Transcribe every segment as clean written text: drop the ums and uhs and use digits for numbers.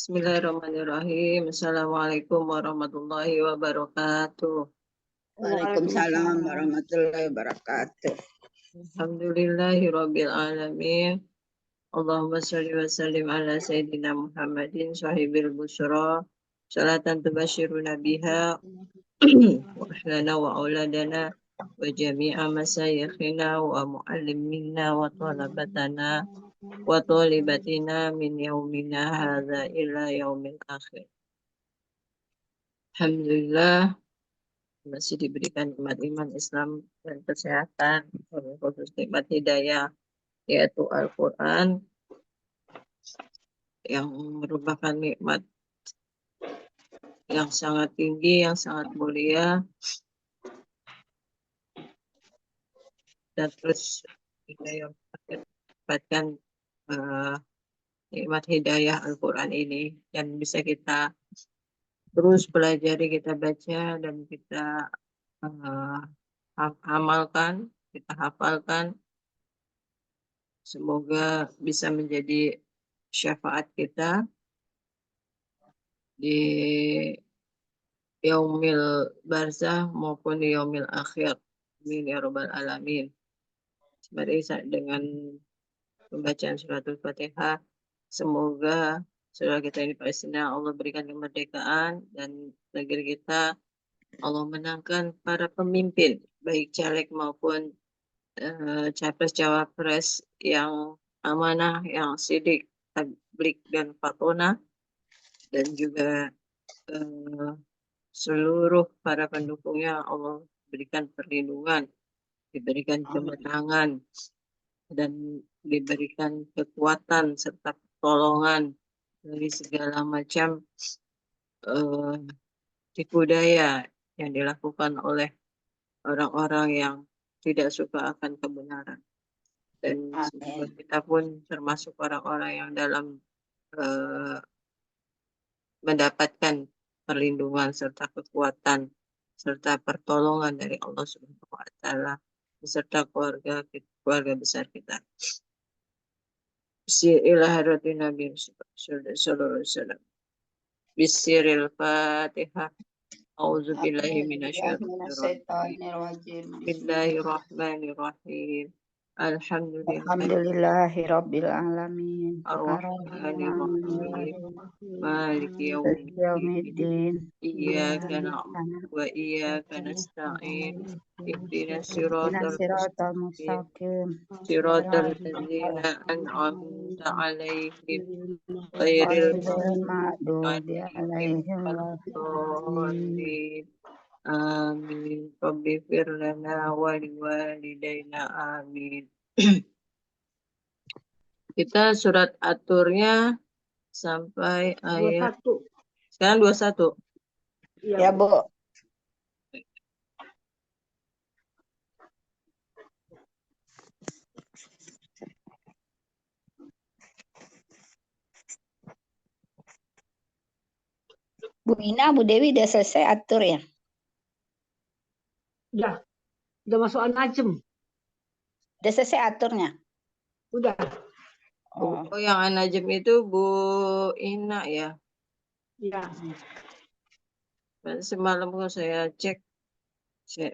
Bismillahirrahmanirrahim. Assalamualaikum warahmatullahi wabarakatuh. Waalaikumsalam warahmatullahi wabarakatuh. Alhamdulillahirabbil alamin. Allahumma shalli wa sallim ala sayyidina Muhammadin sahibil busyra. Salatan tubashiruna biha wa ahlana wa auladana wa jami'a masayikhina wa muallimina wa talabatana wa talibatina min yaumina hadza ila yaumil akhir. Alhamdulillah masih diberikan nikmat iman Islam dan kesehatan, khusus nikmat hidayah yaitu Al-Quran yang merupakan nikmat yang sangat tinggi, yang sangat mulia, dan terus kita yang mendapatkan nikmat hidayah Al-Quran ini dan bisa kita terus pelajari, kita baca dan kita amalkan, kita hafalkan. Semoga bisa menjadi syafaat kita di yaumil barzah maupun di yaumil akhir. Amin ya rabbal alamin. Mari dengan pembacaan surat Al-Fatihah, semoga saudara kita ini Palestina Allah berikan kemerdekaan dan negeri kita Allah menangkan para pemimpin baik caleg maupun capres-cawapres yang amanah, yang sidik, tablik dan fatona, dan juga seluruh para pendukungnya Allah berikan perlindungan, diberikan kemenangan, dan diberikan kekuatan serta pertolongan dari segala macam tipu daya yang dilakukan oleh orang-orang yang tidak suka akan kebenaran. Dan semoga kita pun termasuk orang-orang yang dalam mendapatkan perlindungan serta kekuatan serta pertolongan dari Allah Subhanahu wa taala beserta keluarga besar kita. Bismillahirrahmanirrahim. Nabi sallallahu alaihi wasallam. Bismillahirrahmanirrahim. A'udzu billahi minasyaitonir rajim. Bismillahirrahmanirrahim. Alhamdulillahirabbil alamin. Ar-Rahmanir-Rahim. Maliki yaumiddin. Iyyaka na'budu wa iyyaka nasta'in. Ihdinas siratal mustaqim. Siratal ladzina an'amta 'alaihim ghairil maghdubi 'alaihim waladdallin. Amin. Rabbi fir lana wa liwalidayna. Amin. Kita surat aturnya sampai ayat 21. Sekarang 21. Ya, Bu. Bu Ina, Bu Dewi udah selesai atur ya? Udah masuk An-Najm. Udah selesai aturnya? Udah. Oh, yang An-Najm itu Bu Ina ya? Ya. Semalam kalau saya cek,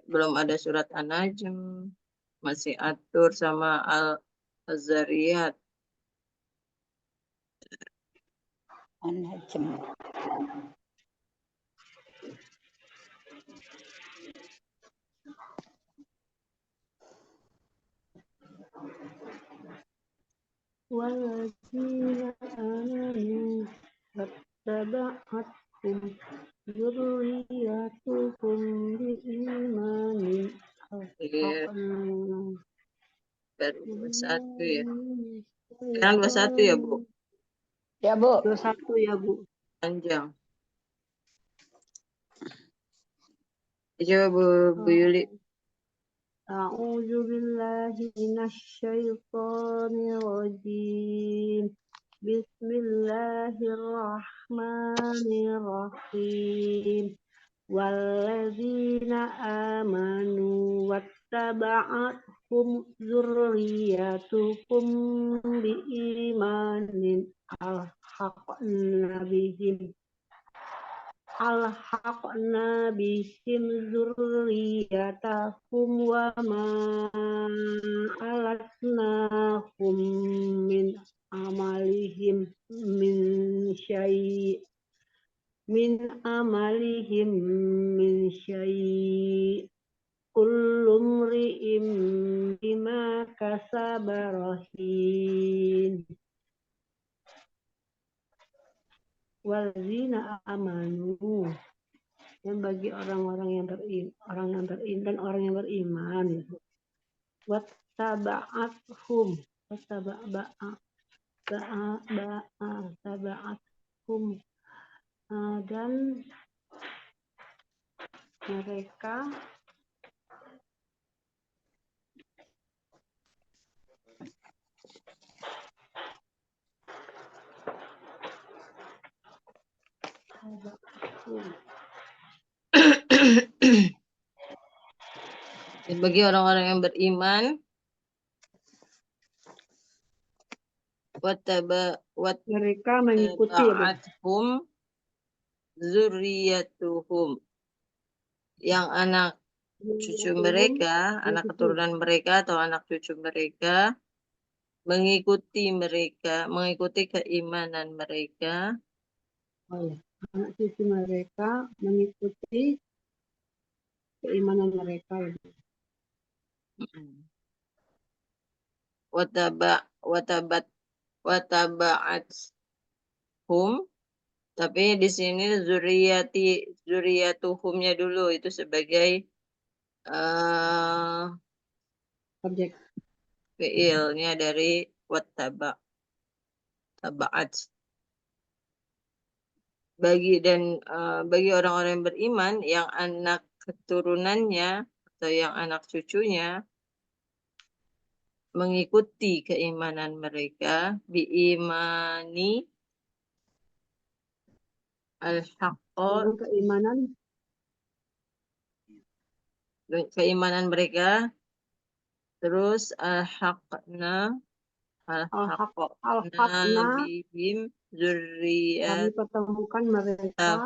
belum ada surat An-Najm. Masih atur sama Al-Zariyat. An-Najm. Walladzina amanu wattaba'athum dzurriyyatuhum biimanin Baru 21 ya. Sekarang 21 ya, Bu? Ya, Bu. 21 ya, Bu. Panjang. Coba Bu Yuli. A'udzu billahi minasyaitonir rajim. Bismillahirrahmanirrahim. Walladzina amanu zurriyatukum biimanin alhaqna bihim zurriyatahum wa ma alatnahum min amalihim min syai' min amalihim min syai' kullu mri'in bima kasaba rahin wallazina amanu, dan bagi orang-orang yang beriman, orang yang beriman, wattaba'athum dan mereka Dan bagi orang-orang yang beriman, mereka mengikuti wattaba'athum zurriyatuhum, yang anak cucu mereka, anak keturunan mereka atau anak cucu mereka mengikuti keimanan mereka. Anak cucu mereka mengikuti keimanan mereka. Wataba'athum, tapi di sini zuriyatuhumnya dulu itu sebagai Objek. fiilnya dari taba'at. Bagi orang-orang yang beriman, yang anak keturunannya atau yang anak cucunya mengikuti keimanan mereka, biimani al-haqqa, keimanan mereka, terus al-haqna bihim kami pertemukan mereka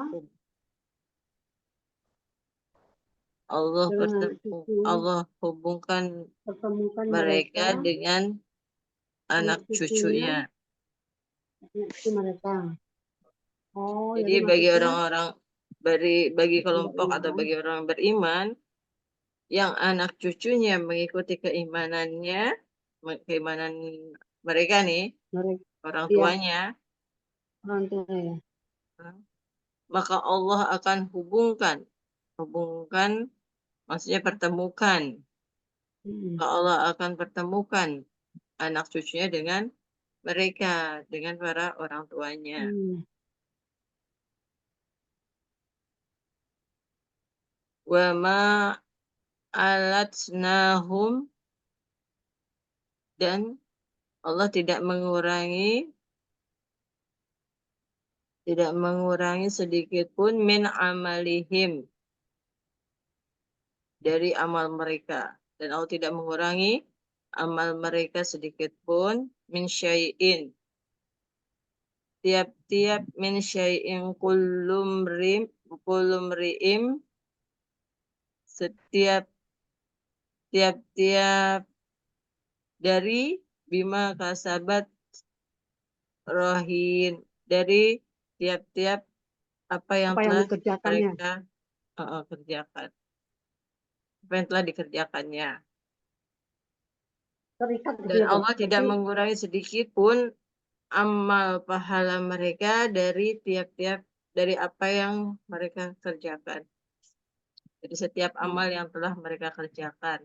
Allah hubungkan mereka dengan anak cucunya. Jadi bagi orang-orang, bagi kelompok atau bagi orang beriman, yang anak cucunya mengikuti keimanan mereka nih, orang tuanya, maka Allah akan hubungkan, maksudnya pertemukan. Allah akan pertemukan anak cucunya dengan mereka, dengan para orang tuanya. Wa ma alatnahum, dan Allah tidak mengurangi sedikit pun min amalihim, dari amal mereka, dan Allah tidak mengurangi amal mereka sedikit pun, min syai'in, tiap-tiap, min syai'in kullum ri'im, setiap dari bima kasabat rohin, dari tiap-tiap apa yang telah mereka kerjakan, apa yang telah dikerjakannya. Dan Allah tidak mengurangi sedikit pun amal pahala mereka dari tiap-tiap, dari apa yang mereka kerjakan. Jadi setiap amal yang telah mereka kerjakan.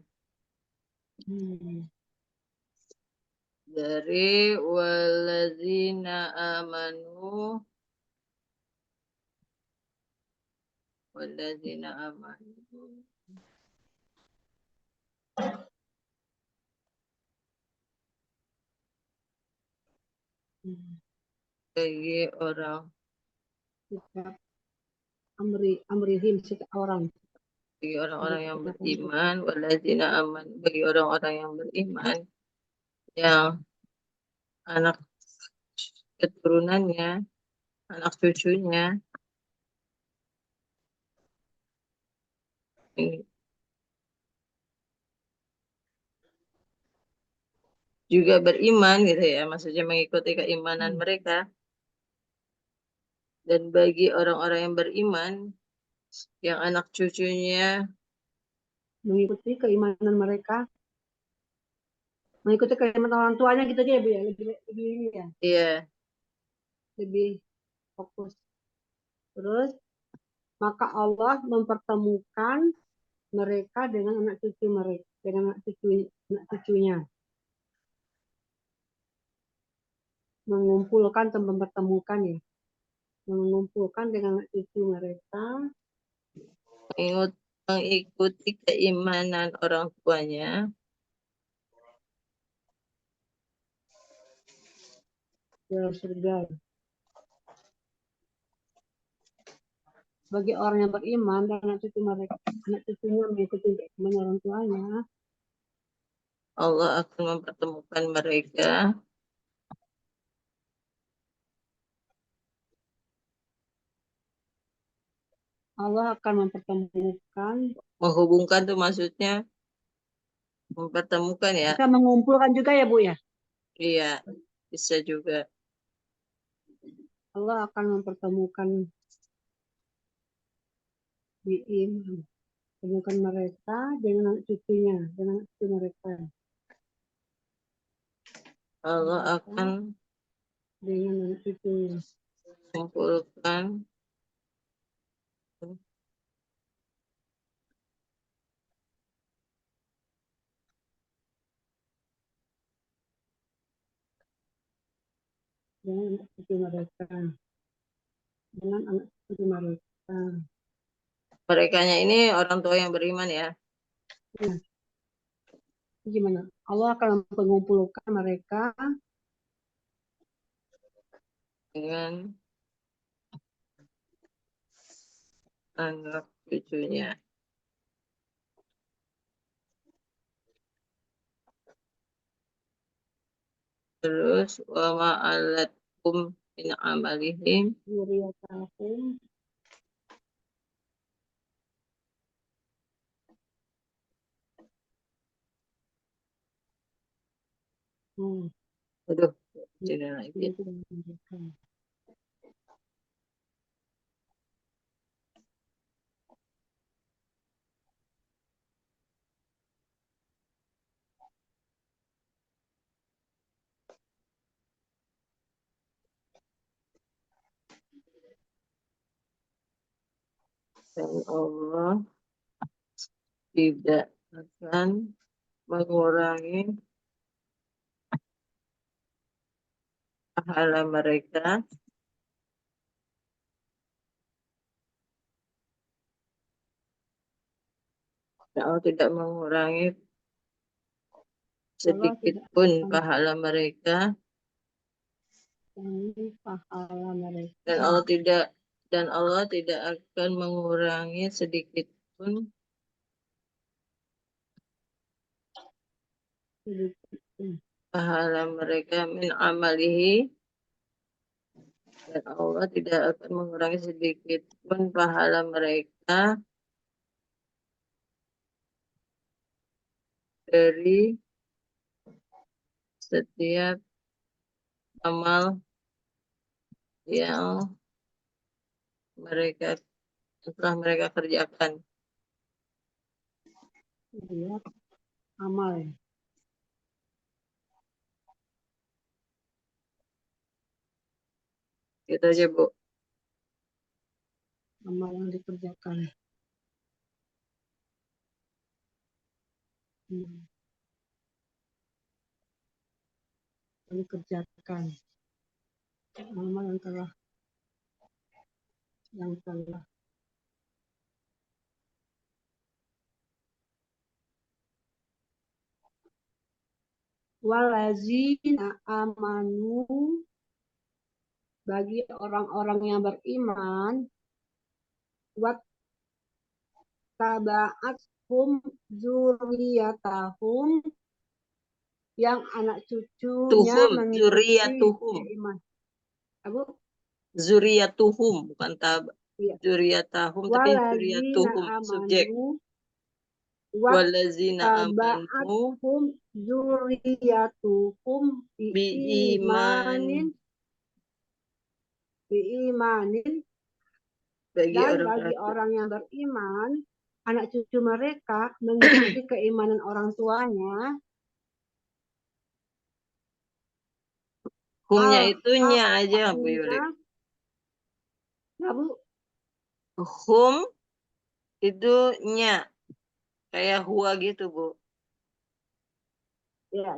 Dari wallazina amanu, bagi orang amrihim, orang bagi orang-orang yang beriman, walladzina aman, bagi orang-orang yang beriman, yang anak keturunannya, anak cucunya, ini juga beriman gitu ya, maksudnya mengikuti keimanan mereka. Dan bagi orang-orang yang beriman, yang anak cucunya mengikuti keimanan mereka, mengikuti keimanan orang tuanya gitu aja ya Bu ya, lebih ini ya, iya, lebih fokus. Terus maka Allah mempertemukan mereka dengan anak cucu mereka, dengan anak cucunya, mengumpulkan atau mempertemukan ya, mengumpulkan dengan anak cucu mereka, mengikuti keimanan orang tuanya, dalam surga. Bagi orang yang beriman dan anak cucu mereka, anak cucunya mengikuti keimanan orang tuanya, Allah akan mempertemukan mereka, Allah akan mempertemukan, menghubungkan tuh maksudnya mempertemukan ya, bisa mengumpulkan juga ya Bu ya. iya, bisa juga. Allah akan mempertemukan temukan mereka dengan anak cucunya, dengan anak cucu mereka, Allah akan dengan anak cucunya, kumpulkan dengan anak cucu mereka, dengan anak cucu mereka. merekanya ini orang tua yang beriman ya. Ya, gimana? Allah akan mengumpulkan mereka Dengan anak cucunya. Terus wa ma'alatkum min amalihim, zuriyatahum, aduh, sini lagi. itu mereka. Dan Allah tidak akan mengurangi pahala mereka, dan Allah tidak mengurangi Allah sedikit tidak pun akan pahala mereka, mengurangi pahala dan mereka. Allah tidak akan mengurangi sedikit pun Sedikit pun. pahala mereka min amalihi, dan Allah tidak akan mengurangi sedikit pun pahala mereka dari setiap amal yang mereka telah mereka kerjakan. Lihat amal ya. Gitu aja Bu. Amal yang dikerjakan. Yang dikerjakan. Amal yang telah walazina amanu, bagi orang-orang yang beriman, wattaba'athum zurriyatahum, yang anak cucunya Tuhum, mengikuti zuriyatuhum. iman. Abu, Zuriyatuhum, bukan iya. zuriyatahum, tapi Walazina zuriyatuhum, subjek. amanu Walazina amanu wattaba'athum zurriyatuhum biiman. biimanin, Bagi dan orang bagi kafir. orang yang beriman, anak cucu mereka mengikuti keimanan orang tuanya. Humnya itu nya aja, Bu Yuli. Al-haqna, ya Bu, Hum itu nya, kayak huwa gitu, Bu. ya.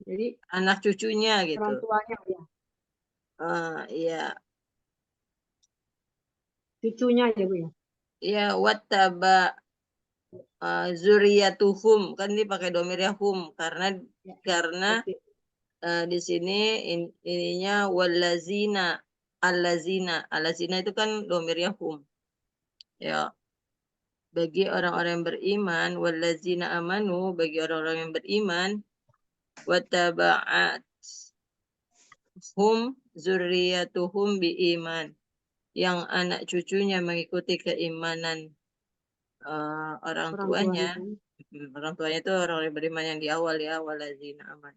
Jadi Anak cucunya gitu. orang tuanya ya, Iya. cucunya ya Bu ya. Ya, wattaba zuriyatuhum, kan dia pakai domirnya hum karena Oke. di sini ininya walazina, alazina itu kan domirnya hum. Ya, bagi orang-orang yang beriman, walazina amanu, bagi orang-orang yang beriman, wattaba'at hum zurriyatuhum biiman, yang anak cucunya mengikuti keimanan orang Orang tuanya. tuanya. Orang tuanya itu orang yang beriman yang di awal ya, walazina aman.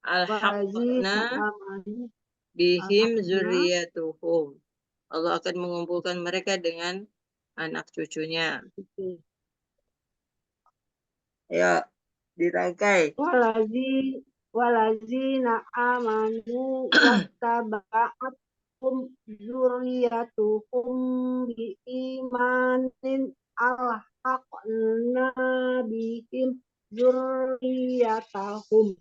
Al-haqna Walazina amanu bihim al-haqna. zurriyatuhum. Allah akan mengumpulkan mereka dengan anak cucunya. Ya, dirangkai. Walazina amanu wattaba'athum zurriyatuhum biimanin alhaqna bihim zurriyatahum.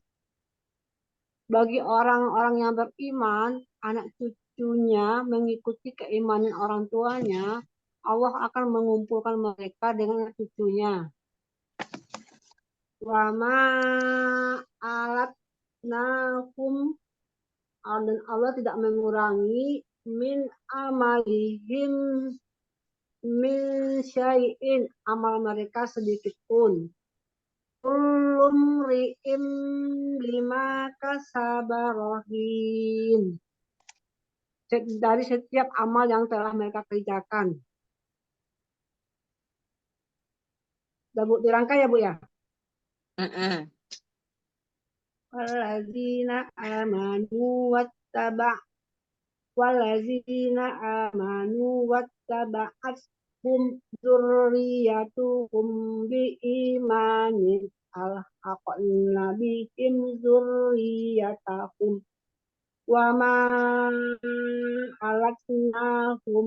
Bagi orang-orang yang beriman, anak cucunya mengikuti keimanan orang tuanya, Allah akan mengumpulkan mereka dengan anak cucunya. Wama alatnahum, dan Allah tidak mengurangi min amalihim min syai'in, amal mereka sedikit pun. Kullum ri'im bima kasabarohin, dari setiap amal yang telah mereka kerjakan. Udah Bu, dirangkai ya Bu ya? Walazina amanu wattaba'athum dzurriyyatuhum biimanin alhaqna bihim dzurriyyatahum wa ma alatnahum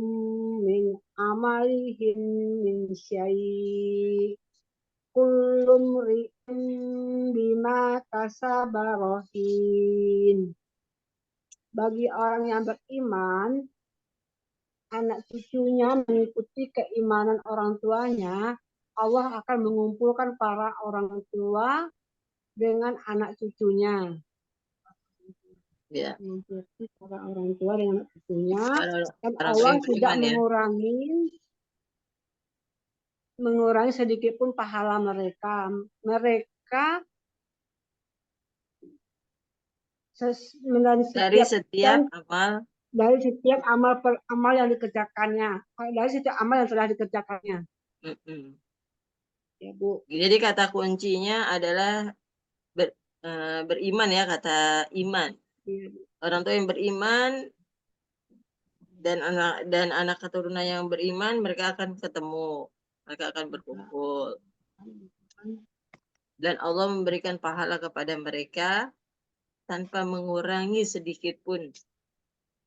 min amalihim min syai'. Kullum ri'in bima kasabarohin. Bagi orang yang beriman, anak cucunya mengikuti keimanan orang tuanya, Allah akan mengumpulkan para orang tua dengan anak cucunya. Ya. Mengikuti para orang tua dengan anak cucunya, dan Orang Allah yang tidak beriman, ya. mengurangi sedikit pun pahala mereka. Mereka Dari setiap amal, dari setiap amal yang dikerjakannya, dari setiap amal yang telah dikerjakannya. Ya Bu. Jadi kata kuncinya adalah beriman ya, kata iman. Ya, Orang tua yang beriman dan anak keturunan yang beriman, mereka akan ketemu, mereka akan berkumpul. Dan Allah memberikan pahala kepada mereka tanpa mengurangi sedikit pun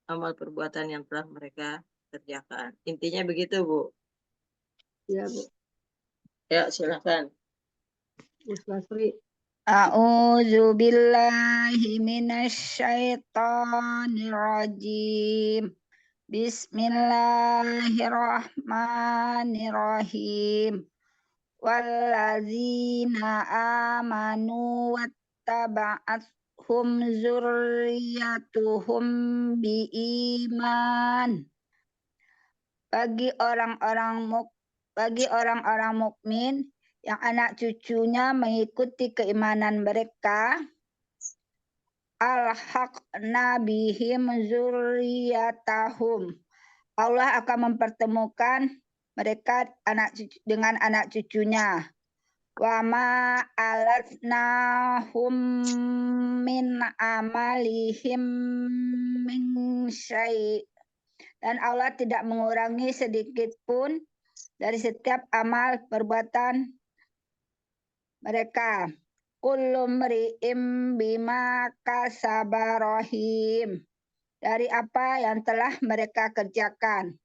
amal perbuatan yang telah mereka kerjakan. Intinya begitu, Bu. Ya Bu. Ya, silakan. A'udzu billahi minasyaitonir rajim. Bismillahirrahmanirrahim. Wallazina amanu wattaba'athum zurriyatuhum biiman. Bagi orang-orang bagi orang-orang mukmin yang anak cucunya mengikuti keimanan mereka, alhaqna bihim zurriyatahum. Allah akan mempertemukan mereka dengan anak cucunya. Wa ma alatnahum min amalihim min syai'. Dan Allah tidak mengurangi sedikit pun dari setiap amal perbuatan mereka. Kullu mri'im bima kasaba rahim. Dari apa yang telah mereka kerjakan.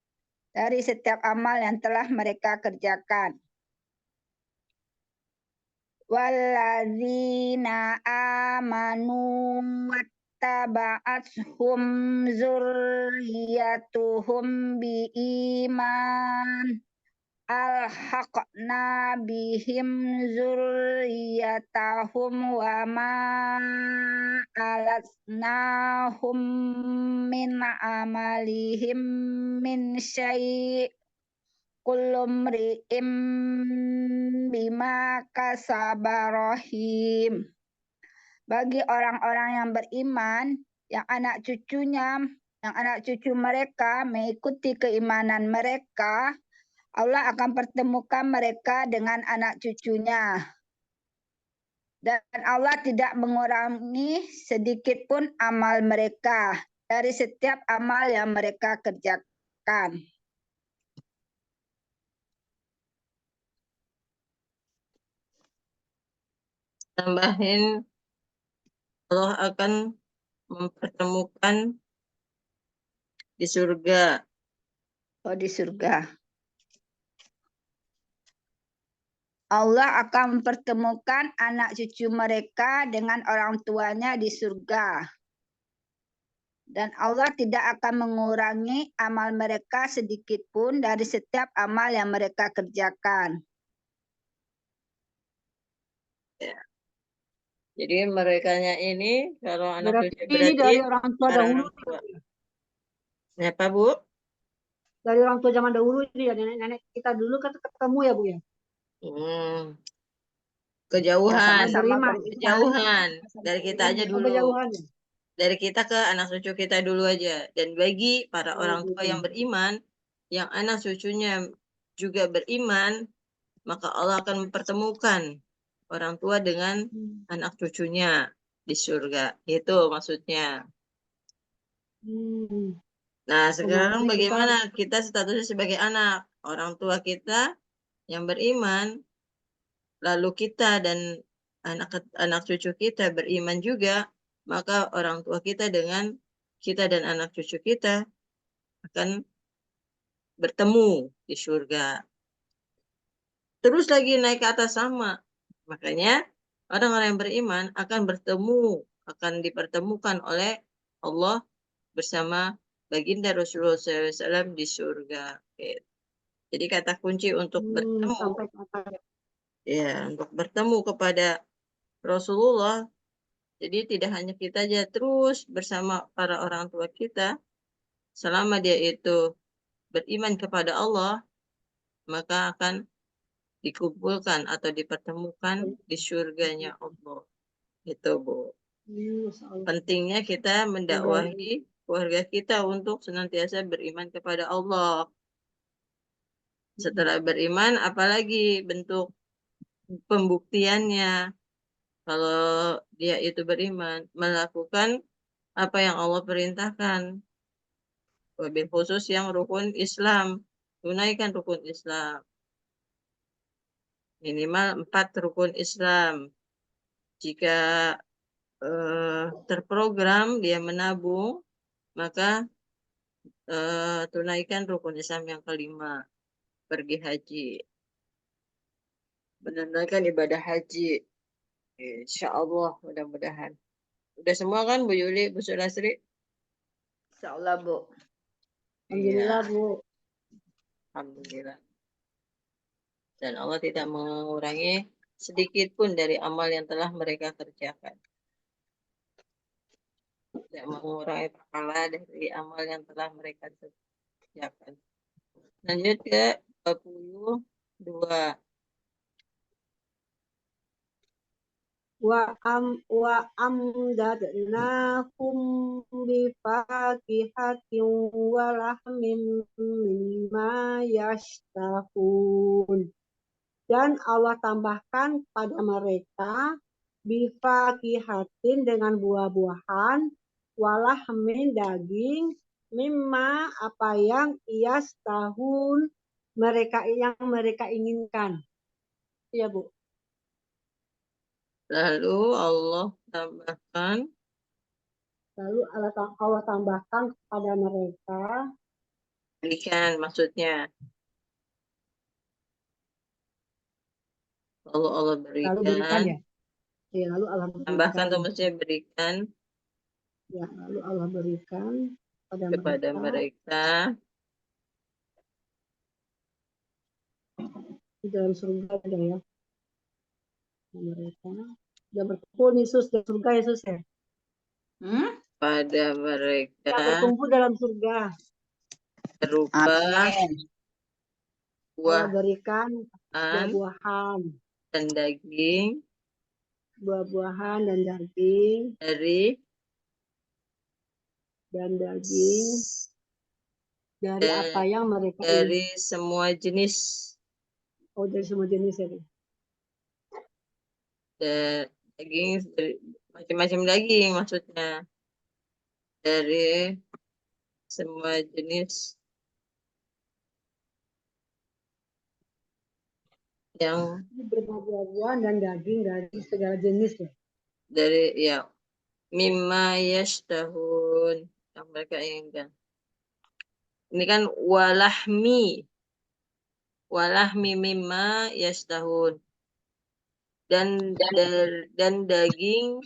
Dari setiap amal yang telah mereka kerjakan. Walladzina amanu wattaba'athum zurriyatuhum biiman alhaqna bihim zurriyatahum wa ma alatnahum min amalihim min syai'. Kullu mri'im bima kasaba rahim. Bagi orang-orang yang beriman, yang anak cucu mereka mengikuti keimanan mereka, Allah akan pertemukan mereka dengan anak cucunya. Dan Allah tidak mengurangi sedikit pun amal mereka dari setiap amal yang mereka kerjakan. Tambahin, Allah akan mempertemukan di surga. Oh, di surga. Allah akan mempertemukan anak cucu mereka dengan orang tuanya di surga. Dan Allah tidak akan mengurangi amal mereka sedikit pun dari setiap amal yang mereka kerjakan. Ya. Jadi merekanya ini kalau anak Berarti cucu ini berarti dari orang tua para dahulu. orang tua. Siapa, Bu? Dari orang tua zaman dahulu ini ya, nenek-nenek kita dulu kan ketemu ya Bu ya. Kejauhan, Sama-sama kejauhan. Dari kita aja dulu. Kejauhan ya. Dari kita ke anak cucu kita dulu aja. Dan bagi para orang tua yang beriman, yang anak cucunya juga beriman, maka Allah akan mempertemukan orang tua dengan anak cucunya di surga. Itu maksudnya. Nah, sekarang bagaimana kita statusnya sebagai anak? Orang tua kita yang beriman, lalu kita dan anak cucu kita beriman juga, maka orang tua kita dengan kita dan anak cucu kita akan bertemu di surga. Terus lagi naik ke atas sama. Makanya orang-orang yang beriman akan bertemu, akan dipertemukan oleh Allah bersama baginda Rasulullah SAW di surga. Jadi kata kunci untuk bertemu, ya, untuk bertemu kepada Rasulullah. Jadi tidak hanya kita aja, terus bersama para orang tua kita, selama dia itu beriman kepada Allah, maka akan dikumpulkan atau dipertemukan di surganya Allah. Itu, Bu. Pentingnya kita mendakwahi keluarga kita untuk senantiasa beriman kepada Allah. Setelah beriman, apalagi bentuk pembuktiannya. Kalau dia itu beriman, melakukan apa yang Allah perintahkan. Wabil khusus yang rukun Islam. Tunaikan rukun Islam. Minimal 4 rukun Islam. Jika terprogram dia menabung, maka tunaikan rukun Islam yang kelima. Pergi haji. Menunaikan ibadah haji. Insya Allah, mudah-mudahan. Udah semua kan, Bu Yuli, Bu Sulasri? Insya Allah, Bu. Alhamdulillah, Bu. Alhamdulillah. Dan Allah tidak mengurangi sedikit pun dari amal yang telah mereka kerjakan. Tidak mengurangi pahala dari amal yang telah mereka kerjakan. Lanjut ke 20. 2. wa amdadnahum bifakihatin wa lahmin mimma yashtahun. Dan Allah tambahkan pada mereka bifakihatin dengan buah-buahan, walahmin daging, mimma apa yang yashtahun mereka inginkan. Iya, Bu. Lalu Allah tambahkan Lalu Allah tambahkan kepada mereka berikan, maksudnya Allah lalu berikan ya. berikan, Ya, lalu Allah tambahkan berikan. atau maksudnya berikan Ya, lalu Allah berikan kepada mereka di dalam surga ada ya. Mereka sudah berkumpul Yesus di surga Yesus ya. pada mereka Sudah berkumpul dalam surga. berupa Amin. Allah buah berikan buah-buahan, dan daging buah-buahan dan daging dari dari apa yang mereka dari ingin. semua jenis, Oh, dari semua jenis ya. daging macam-macam daging, maksudnya dari semua jenis yang Berbuah-buahan dan daging dari segala jenis ya. dari ya mimma yashtahun yang mereka inginkan. Ini kan walahmi mimma yashtahun dan daging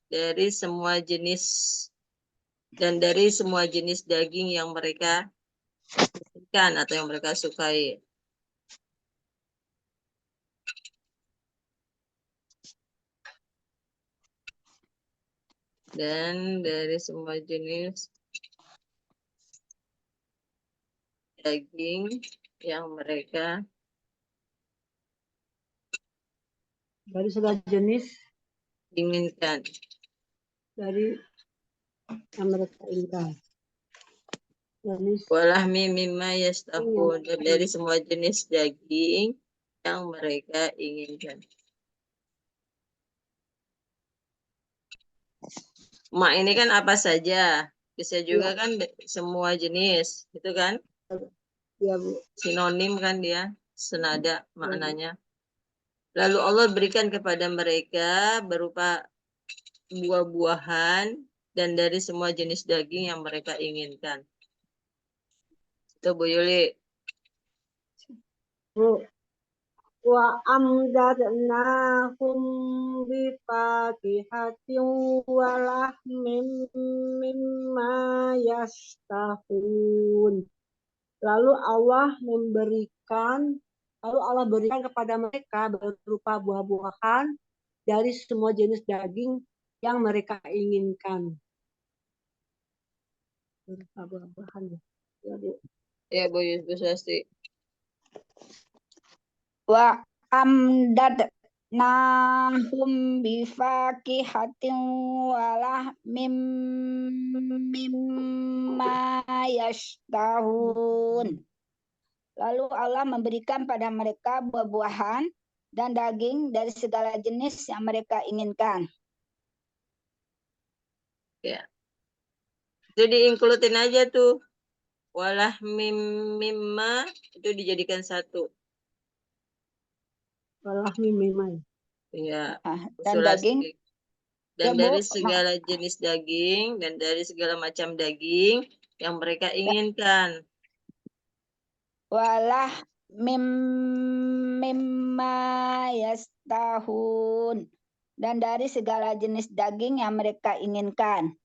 dari semua jenis daging yang mereka inginkan atau yang mereka sukai. Dan dari semua jenis daging yang mereka Dari segala jenis inginkan. dari yang mereka inginkan. Walahmi mimma yashtahun, dari semua jenis daging yang mereka inginkan. Ma ini kan apa saja, bisa juga kan semua jenis, itu kan? Ya, Bu. Sinonim kan dia, senada maknanya. Lalu Allah berikan kepada mereka berupa buah-buahan dan dari semua jenis daging yang mereka inginkan. Itu Bu Yuli. Bu. Wa amdadnahum bifakihatin wa lahmin mimma yashtahun. Lalu Allah berikan kepada mereka berupa buah-buahan dari semua jenis daging yang mereka inginkan. Berupa buah-buahan ya, Bu. Ya Bu Yusbuswasti. Wa amdadnahum bifakihatin walah mimma yashtahun. Lalu Allah memberikan pada mereka buah-buahan dan daging dari segala jenis yang mereka inginkan. Ya. Itu diinklutin aja tuh. Walah mimma itu dijadikan satu. Walah mimma. Ya. Dan daging. Dan Ya, dari Bu, segala jenis daging dan dari segala macam daging yang mereka inginkan. walah mimma yastahun, dan dari segala jenis daging yang mereka inginkan.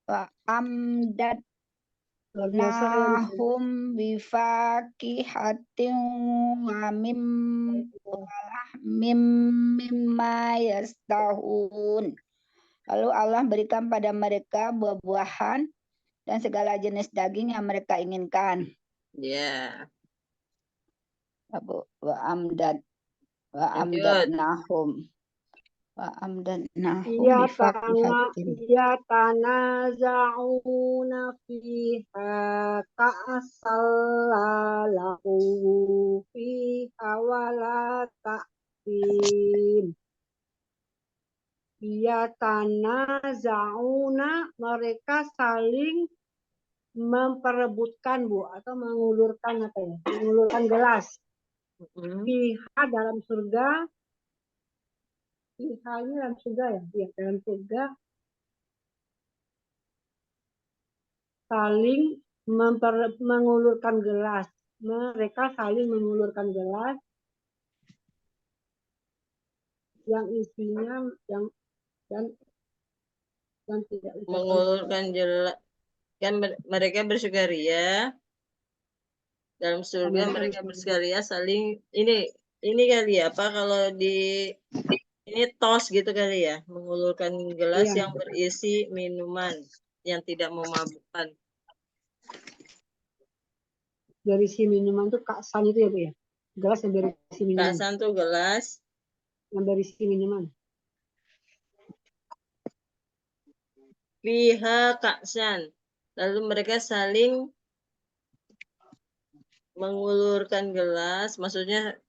Wa amdadnahum bifakihatin wa mimma yastahun. Lalu Allah berikan pada mereka buah-buahan dan segala jenis daging yang mereka inginkan. Ya. Ya, Bu. Wa amdad Lanjut. nahum. Wa amdad nahum Iya bifakihatin. yatanaza'una fiha ka'asallahu fiha wala ta'fim. Yatanaza'una, mereka saling memperebutkan, Bu, atau mengulurkan apa ya? Mengulurkan gelas. Fiha dalam surga. Fiha ini dalam surga ya? Iya, dalam surga. Saling mengulurkan gelas. Mereka saling mengulurkan gelas yang isinya yang tidak ucapan Mengulurkan jelas. Kan mereka bersukaria. Dalam surga mereka bersukaria saling ini kali ya, apa kalau di ini tos gitu kali ya, mengulurkan gelas Iya. yang berisi minuman yang tidak memabukkan. Berisi minuman itu kaksan itu ya, Bu ya? Gelas yang berisi minuman. Kaksan tuh gelas Yang berisi minuman. fiha kaksan. Lalu mereka saling mengulurkan gelas, maksudnya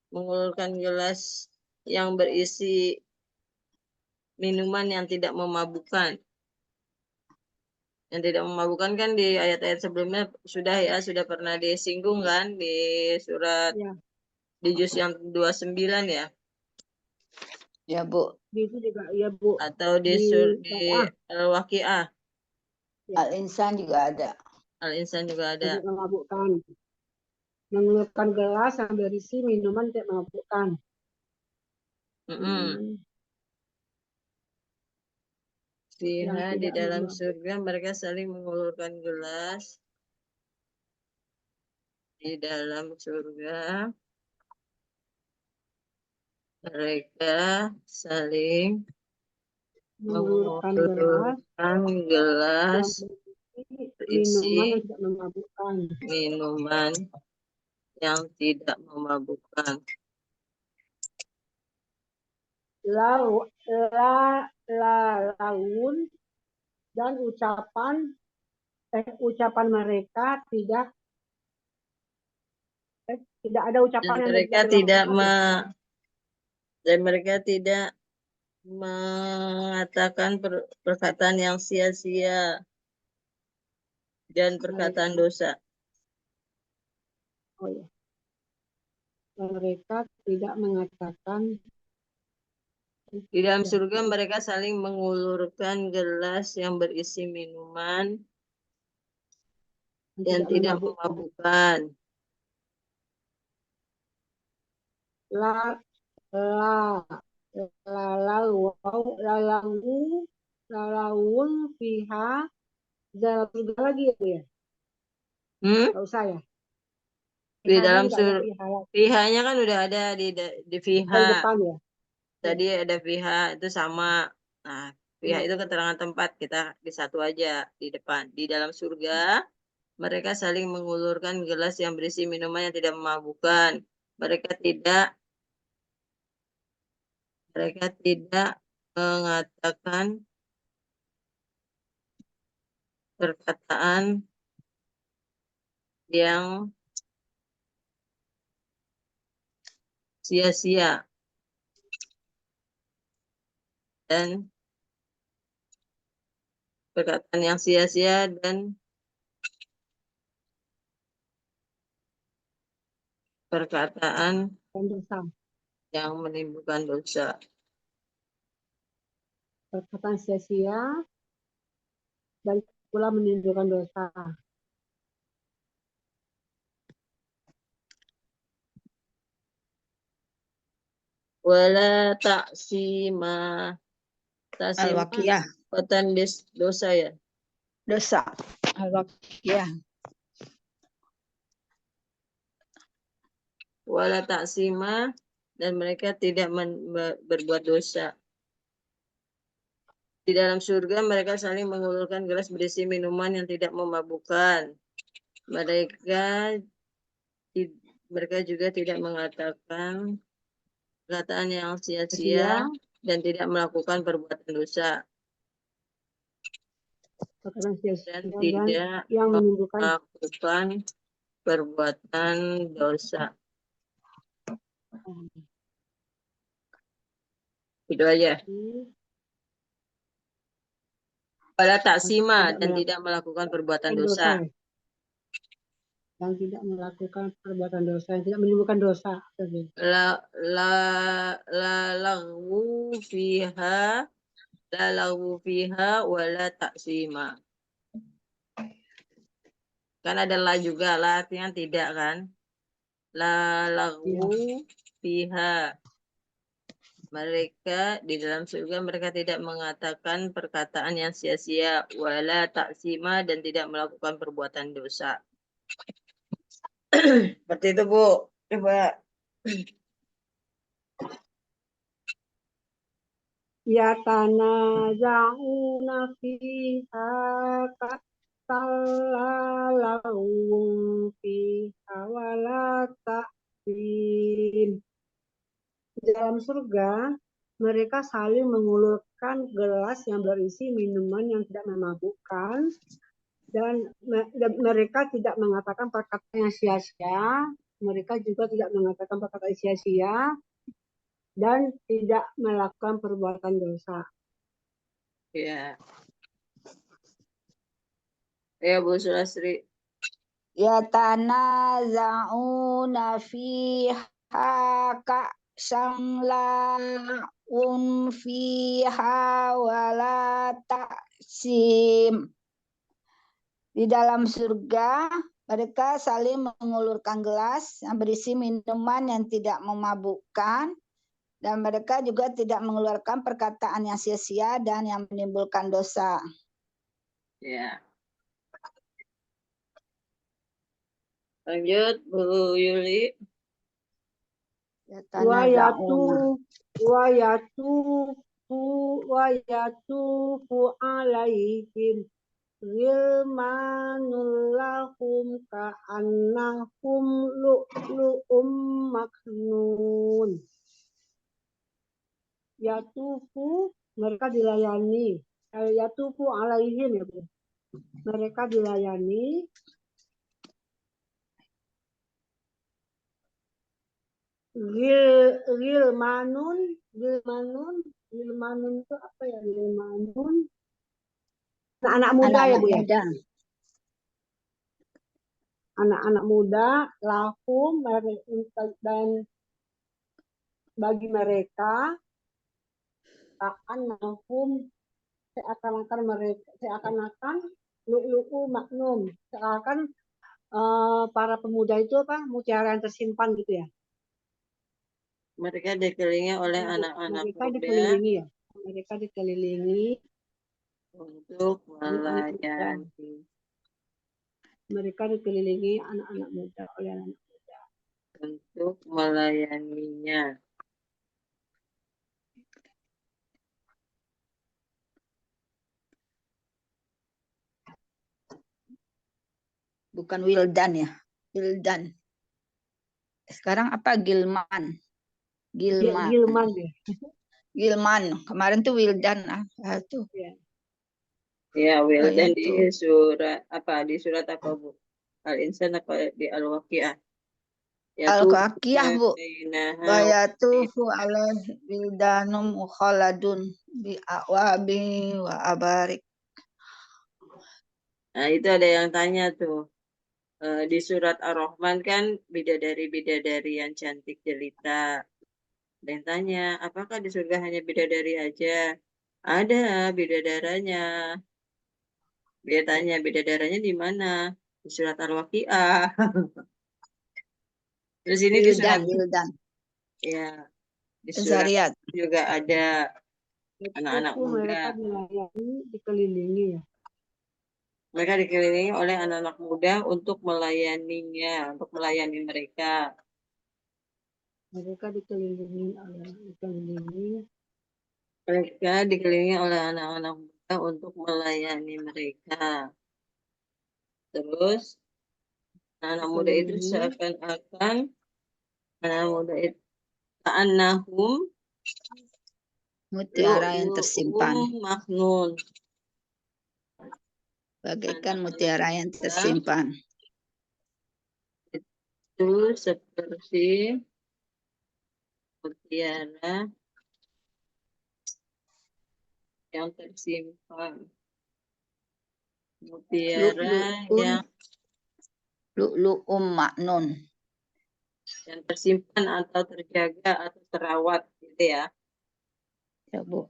mengulurkan gelas yang berisi minuman yang tidak memabukkan. Yang tidak memabukkan kan di ayat-ayat sebelumnya sudah pernah disinggung kan di surat Ya. di juz yang 29 ya. Ya, Bu. Di itu juga ya, Bu. Atau di Al-Waqiah. Al-Insan juga ada. Al-Insan juga ada. Tidak memabukkan. Mengulurkan gelas yang berisi minuman tidak memabukkan. Fiha di dalam surga mereka saling mengulurkan gelas. Di dalam surga mereka saling mengulurkan gelas berisi minuman yang tidak memabukkan. Minuman yang tidak memabukkan. Laun dan ucapan mereka tidak ada ucapan yang dan mereka tidak mengatakan perkataan yang sia-sia dan perkataan dosa. Oh ya. Mereka tidak mengatakan. Di dalam surga mereka saling mengulurkan gelas yang berisi minuman yang tidak memabukkan. Lalaun fiha dalam surga lagi ya? Nggak usah ya? Di dalam surga fiha-nya kan udah ada di fiha. Di depan ya? Tadi ada fiha itu sama. Nah, fiha itu keterangan tempat, kita di satu aja di depan. Di dalam surga mereka saling mengulurkan gelas yang berisi minuman yang tidak memabukkan. Mereka tidak mengatakan perkataan yang sia-sia dan perkataan yang sia-sia dan perkataan yang menimbulkan dosa. Perkataan sia-sia dan pula menimbulkan dosa. Wala taksima. Al-Waqiah. Perkataan dosa ya. Dosa. Al-Waqiah. Wala taksima, dan mereka tidak berbuat dosa. Di dalam surga mereka saling mengulurkan gelas berisi minuman yang tidak memabukkan. mereka juga tidak mengatakan perkataan yang sia-sia sia-sia dan tidak melakukan perbuatan dosa perkataan sia-sia dan dan tidak yang menimbulkan melakukan perbuatan dosa. Itu aja. Wala taksima dan tidak melakukan perbuatan dosa. ya. Yang tidak melakukan perbuatan dosa, yang tidak menimbulkan dosa. Lagwu fiha wala taksima. Kan ada la juga, la artinya tidak kan? Lagwu fiha. Mereka di dalam surga mereka tidak mengatakan perkataan yang sia-sia, wala taksima dan tidak melakukan perbuatan dosa. Seperti itu, Bu. Coba. Ya tanaza'una fiha ka'salalahum fiha wala ta'zim. Di dalam surga, mereka saling mengulurkan gelas yang berisi minuman yang tidak memabukkan dan mereka tidak mengatakan perkataan yang sia-sia, mereka juga tidak mengatakan perkataan sia-sia dan tidak melakukan perbuatan dosa. Ya. Ya, Bu Sulasri. Ya tanaza'una fiha ka'san la'un fiha wala ta'sim. Di dalam surga, mereka saling mengulurkan gelas yang berisi minuman yang tidak memabukkan, dan mereka juga tidak mengeluarkan perkataan yang sia-sia dan yang menimbulkan dosa. Ya. Lanjut, Bu Yuli. Wa yatufu alaihim Gilmanul lahum ka'annahum lu'lu'um maknun. Yatufu, mereka dilayani. Yatufu alaihim, ya Bu. Mereka dilayani. Gilmanun itu apa ya? Gilmanun. Anak-anak muda ya Bu ya? Anak-anak muda, lahum, dan bagi mereka, ka'annahum, seakan-akan lu'lu'u maknum, seakan para pemuda itu apa? Mutiara yang tersimpan gitu ya. Mereka dikelilingi oleh anak-anak muda. Mereka dikelilingi untuk melayani. Mereka dikelilingi anak-anak muda oleh anak muda. Untuk melayaninya. Bukan wildan ya, wildan. Sekarang apa? Gilman. Gilman ya. Gilman. Kemarin tuh wildan tuh. Ya, wildan di surat apa? Di surat apa, Bu? Al-Insan apa di Al-Waqiah? Al-Waqiah, Bu. Wa yatufu alaih wildanum khaladun bi awabi wa abarik. Nah, itu ada yang tanya tuh. Di surat Ar-Rahman kan bidadari-bidadari yang cantik jelita. Ada yang tanya, apakah di surga hanya bidadari aja? Ada bidadaranya. Dia tanya, bidadaranya di mana? Di surat Al-Waqiah. Terus ini di surat wildan. Ya, di surat juga ada anak-anak muda. Mereka dikelilingi ya. Mereka dikelilingi oleh anak-anak muda untuk melayaninya, untuk melayani mereka. Mereka dikelilingi oleh anak-anak muda untuk melayani mereka. Terus Anak muda itu Dikelilingi. seakan-akan anak muda itu ka'annahum Mutiara yang lu'lu'um tersimpan. maknun. Bagaikan Anak-anak mutiara yang muda tersimpan. itu seperti mutiara yang tersimpan. Mutiara Lu'lu'un, lu'lu'um maknun. yang tersimpan atau terjaga atau terawat gitu ya. Ya, Bu.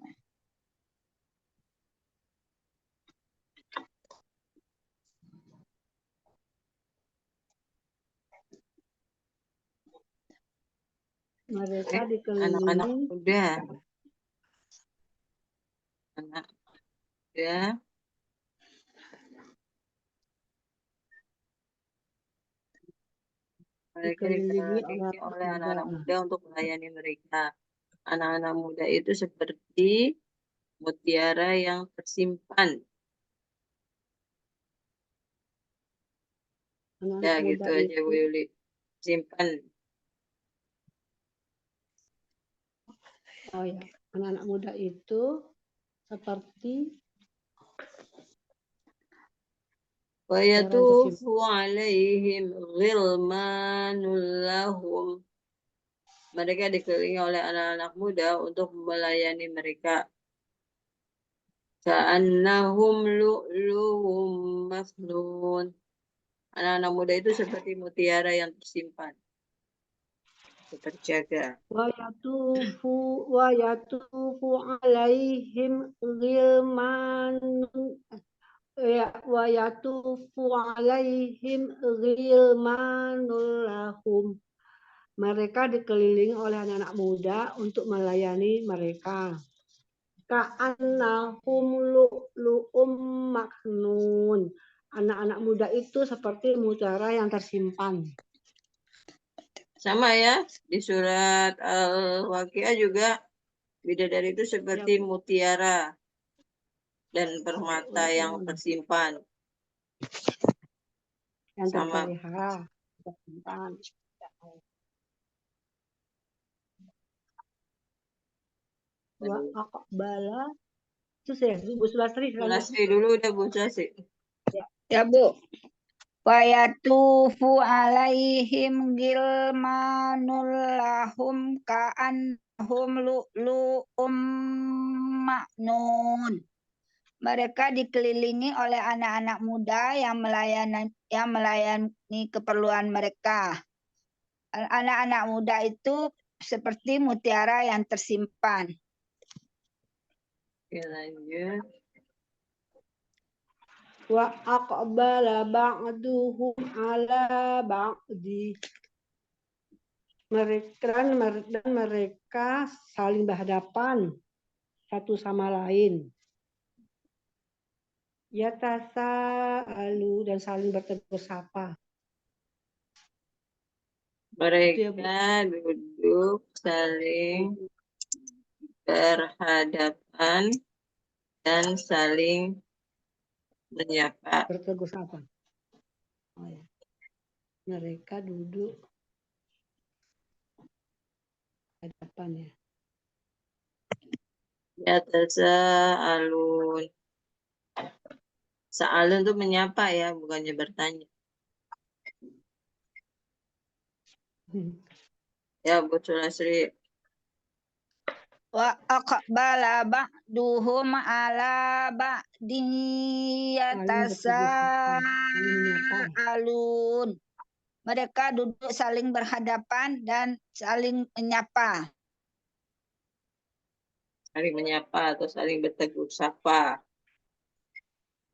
Mereka Anak-anak dikelilingi muda. Anak muda mereka dikelilingi dikelilingi orang oleh muda. anak-anak muda untuk melayani mereka. Anak-anak muda itu seperti mutiara yang tersimpan. Anak Ya muda gitu aja Bu itu, Yuli. Simpan. oh ya, anak-anak muda itu seperti Wa mutiara yang tersimpan. yatufu alaihim ghilmanul lahum. Mereka dikelilingi oleh anak-anak muda untuk melayani mereka. Ka'annahum lu'lu'um maknun. Anak-anak muda itu seperti mutiara yang tersimpan, terjaga. Wa yatufu alaihim ghilmanun wa yatufu alaihim ghilmanul lahum. Mereka dikelilingi oleh anak-anak muda untuk melayani mereka. Ka'annahum lu'lu'um maknun. Anak-anak muda itu seperti mutiara yang tersimpan. Sama ya, di surat Al-Waqiah juga bidadari itu seperti mutiara dan permata yang tersimpan. Yang Sama. terpelihara, tersimpan. Wa aqbala. Itu saya, Bu Sulastri. Sulastri dulu udah Bu Sulastri. Ya, Bu. Wa yatufu alaihim gilmanul lahum ka'annahum lu'lu'um maknun. Mereka dikelilingi oleh anak-anak muda yang melayani keperluan mereka. Anak-anak muda itu seperti mutiara yang tersimpan. Oke, lanjut. Wa aqbala ba'duhum ala ba'di. Mereka saling berhadapan satu sama lain. Yatasa'alu dan saling bertegur sapa. Mereka duduk saling berhadapan dan saling menyapa. Bertegur sapa. Oh, ya. Mereka duduk hadapan ya. Yatasa'alun. Sa'alun itu menyapa ya, bukannya bertanya. Ya, Bu Sulastri. Wa aqbala ba'duhum ala ba'din yatasa'alun. Mereka duduk saling berhadapan dan saling menyapa. Saling menyapa atau saling bertegur sapa.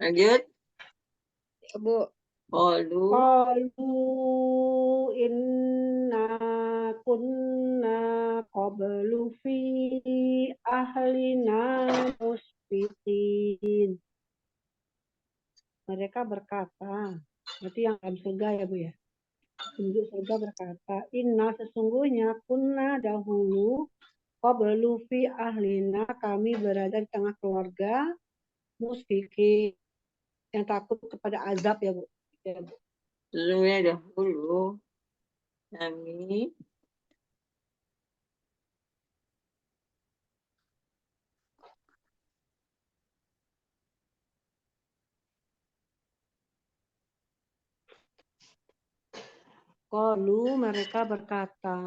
Lanjut. Ya, Bu. Qalu inna kunna qablu fi ahlina musfitin. Mereka berkata, berarti yang dalam surga ya Bu ya. Penduduk surga berkata, inna sesungguhnya kunna dahulu qablu fi ahlina, kami berada di tengah keluarga musfikin yang takut kepada azab ya Bu. Ya, Bu. Sesungguhnya dahulu kami Qalu mereka berkata,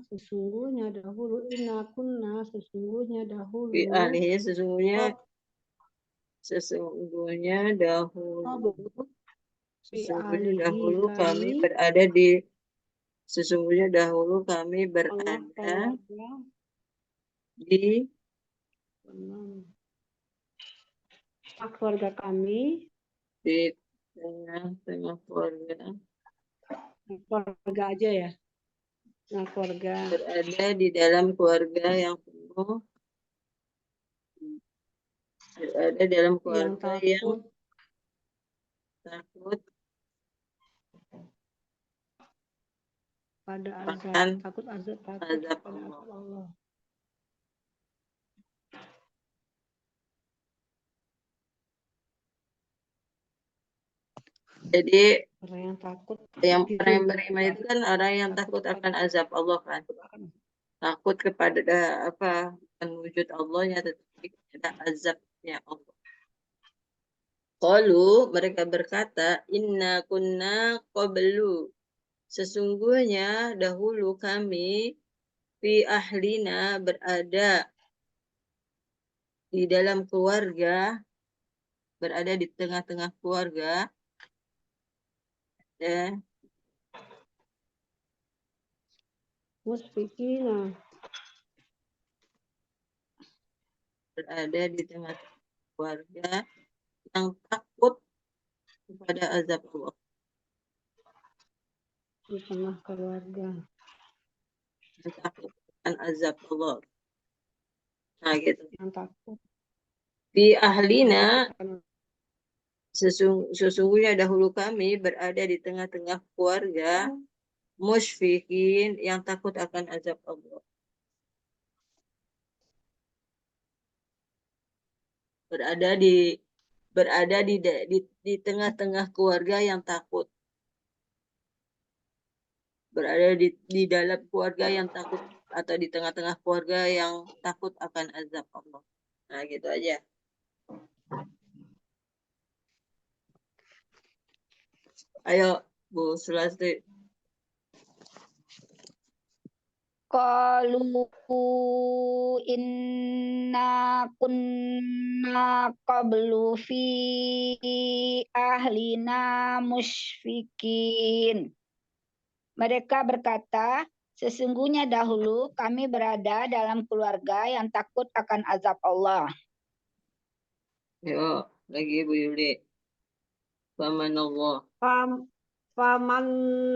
sesungguhnya dahulu inna kunna fi sesungguhnya dahulu ahlihi sesungguhnya Oh, fi alihi kami kami berada di sesungguhnya dahulu kami tengah berada keluarga di keluarga kami di tengah-tengah keluarga aja ya. Nah, keluarga berada di dalam keluarga yang penuh berada dalam yang keluarga yang takut takut pada azab, akan takut azab, takut azab pada Allah. azab Allah. Jadi Orang yang takut orang yang itu beriman itu kan orang yang takut akan azab Allah kan. Takut kepada bukan wujud Allahnya tetapi kepada azabnya Allah. Qalu mereka berkata inna kunna qablu sesungguhnya dahulu kami fi ahlina berada di dalam keluarga berada di tengah-tengah keluarga ya Musfikina berada di tengah keluarga yang takut kepada azab Allah di tengah keluarga. yang takut akan azab Allah. Nah gitu. Yang takut Di ahlina akan sesungguhnya dahulu kami berada di tengah-tengah keluarga musyfikin yang takut akan azab Allah. Berada di tengah-tengah keluarga yang takut. Berada di dalam keluarga yang takut atau di tengah-tengah keluarga yang takut akan azab Allah. Nah, gitu aja. Ayo, Bu Sulasti. Qalu inna kunna qablu fi ahlina musyfikin. Mereka berkata, sesungguhnya dahulu kami berada dalam keluarga yang takut akan azab Allah. Yuk, lagi Bu Yuli. Faman Allah. faman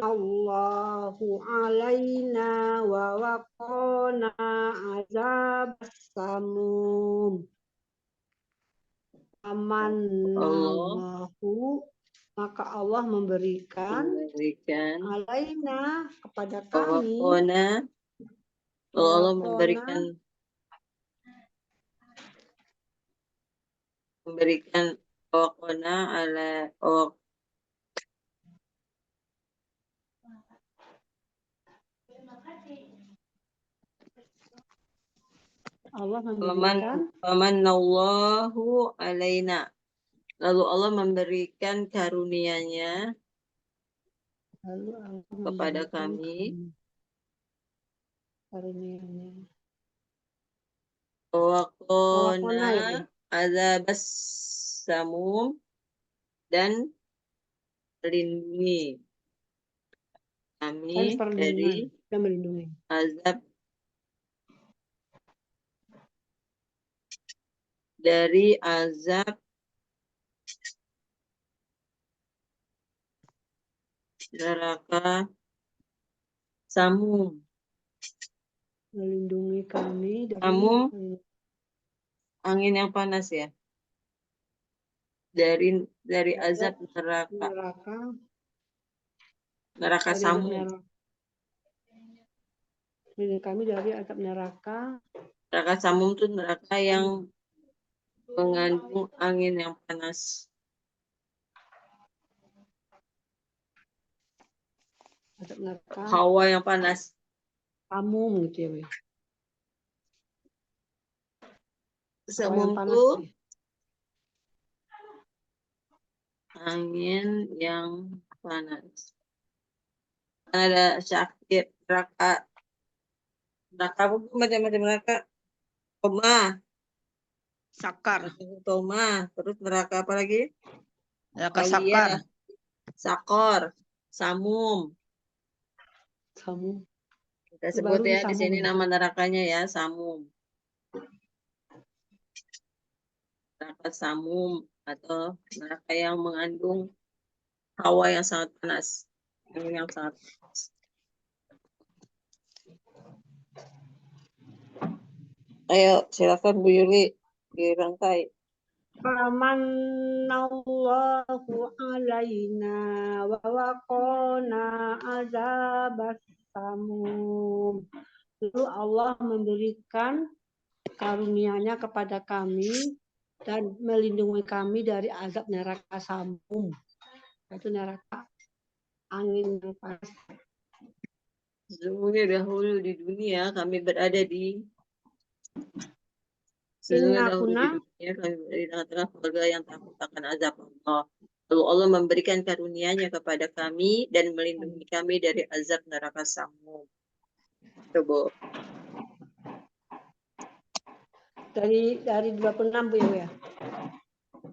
Allahu alaina wa waqona azab samum. Faman Allahu maka Allah memberikan alaina kepada kami Allah memberikan waqona ala Allah memberikan Famanallahu alaina. Lalu Allah memberikan karunia-Nya kepada kami. Karunia-Nya. Waqona azabas samum dan melindungi kami dari azab neraka samum. Melindungi kami dari Samum angin yang panas ya. Dari azab neraka samum. Melindungi kami dari azab neraka. Neraka samum itu neraka yang mengandung angin yang panas. Azab neraka. Hawa yang panas. Samum gitu ya, Bu. Hawa yang Samum panas. tuh Bu. angin yang panas. Ada sakit, neraka. Neraka apa macam-macam neraka. Toma, Sakar. Toma. Terus neraka apa lagi? Neraka Awiyah, sakar. Sakor, Samum. Samum. Kita Itu sebut baru ya di Samum. sini nama nerakanya ya, Samum. Neraka Samum atau neraka yang mengandung hawa yang sangat panas. Angin yang sangat panas. Ayo, silakan Bu Yuli dirangkai. Famanallahu alaina wa waqona azabas samum. Lalu Allah memberikan karunia-Nya kepada kami dan melindungi kami dari azab neraka samum. Itu neraka angin yang panas. Sesungguhnya dahulu di dunia kami berada di Inna dahulu di kuna dunia kami berada di tengah-tengah keluarga yang takut akan azab Allah. Lalu Allah memberikan karunia-Nya kepada kami dan melindungi kami dari azab neraka Samum. Coba. dari 26 Bu ya.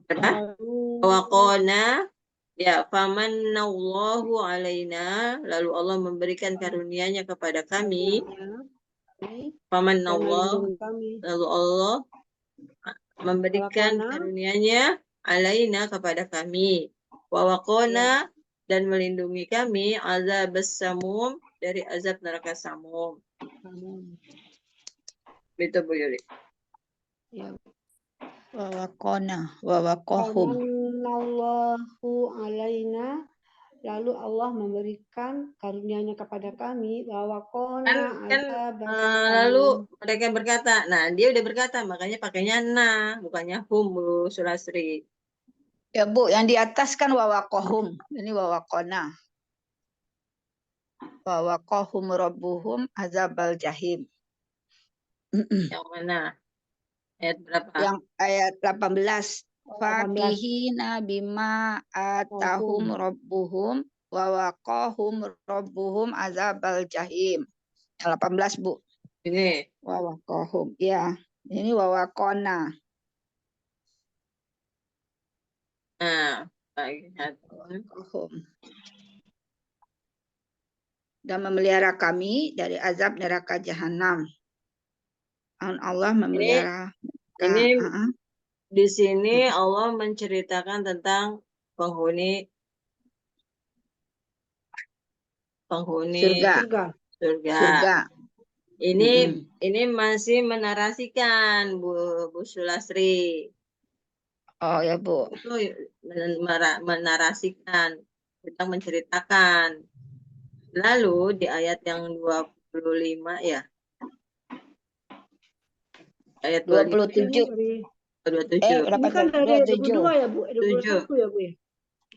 Apa? Lalu Waqona ya famanallahu alaina, lalu Allah memberikan karunia-Nya kepada kami. dan Famanallah, melindungi kami. lalu Allah memberikan Waqona karunia-Nya alaina kepada kami. Wa waqona, dan melindungi kami azabas samum, dari azab neraka Samum. samum. Itu Bu Yuli. Ya. Wa waqona wa waqahum. Famanallahu alaina, lalu Allah memberikan karunia-Nya kepada kami bahwa kona Lalu mereka berkata, nah dia udah berkata, makanya pakainya na, bukannya hum Bu Sulasri. Ya Bu, yang di atas kan wa waqahum. Ini wa waqona. Wa waqahum rabbuhum azabal jahim. Yang mana? Ayat berapa? Yang ayat 18. 18. Fakihina bima atahum rabbuhum wa waqahum rabbuhum azabal jahim. Yang 18 Bu. Ini. Wa waqahum. Ya, ini wa waqona. Nah, Waqahum. Dan memelihara kami dari azab neraka jahanam. Allah memelihara. Ini di sini Allah menceritakan tentang penghuni surga. Ini masih menarasikan Bu Sulasri. Oh ya Bu. Itu menarasikan, tentang menceritakan. Lalu di ayat yang 25 ya. Ayat 27. 27. Ini kan dari 22 ya Bu, 7. 21 ya Bu ya.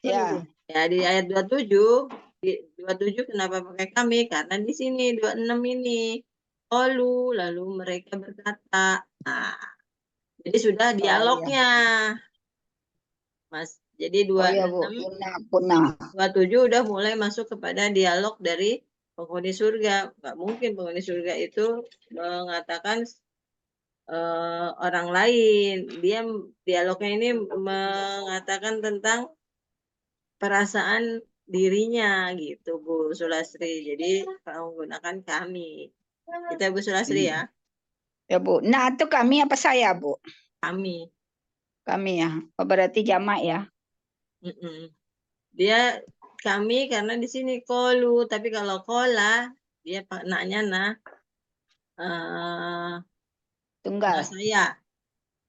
Ya. Ya di ayat 27, di 27 kenapa pakai kami? Karena di sini 26 ini. Lalu mereka berkata. Nah, jadi sudah dialognya. Mas. Jadi 27 udah mulai masuk kepada dialog dari penghuni surga. Nggak mungkin penghuni surga itu mengatakan orang lain. Dia dialognya ini mengatakan tentang perasaan dirinya gitu Bu Sulasri. Jadi menggunakan kami. Kita Bu Sulasri ya. Ya Bu. Nah itu kami apa saya Bu? Kami. Kami ya. Oh, berarti jamak ya. Dia kami karena di sini kolu, tapi kalau kola dia naknya tunggal.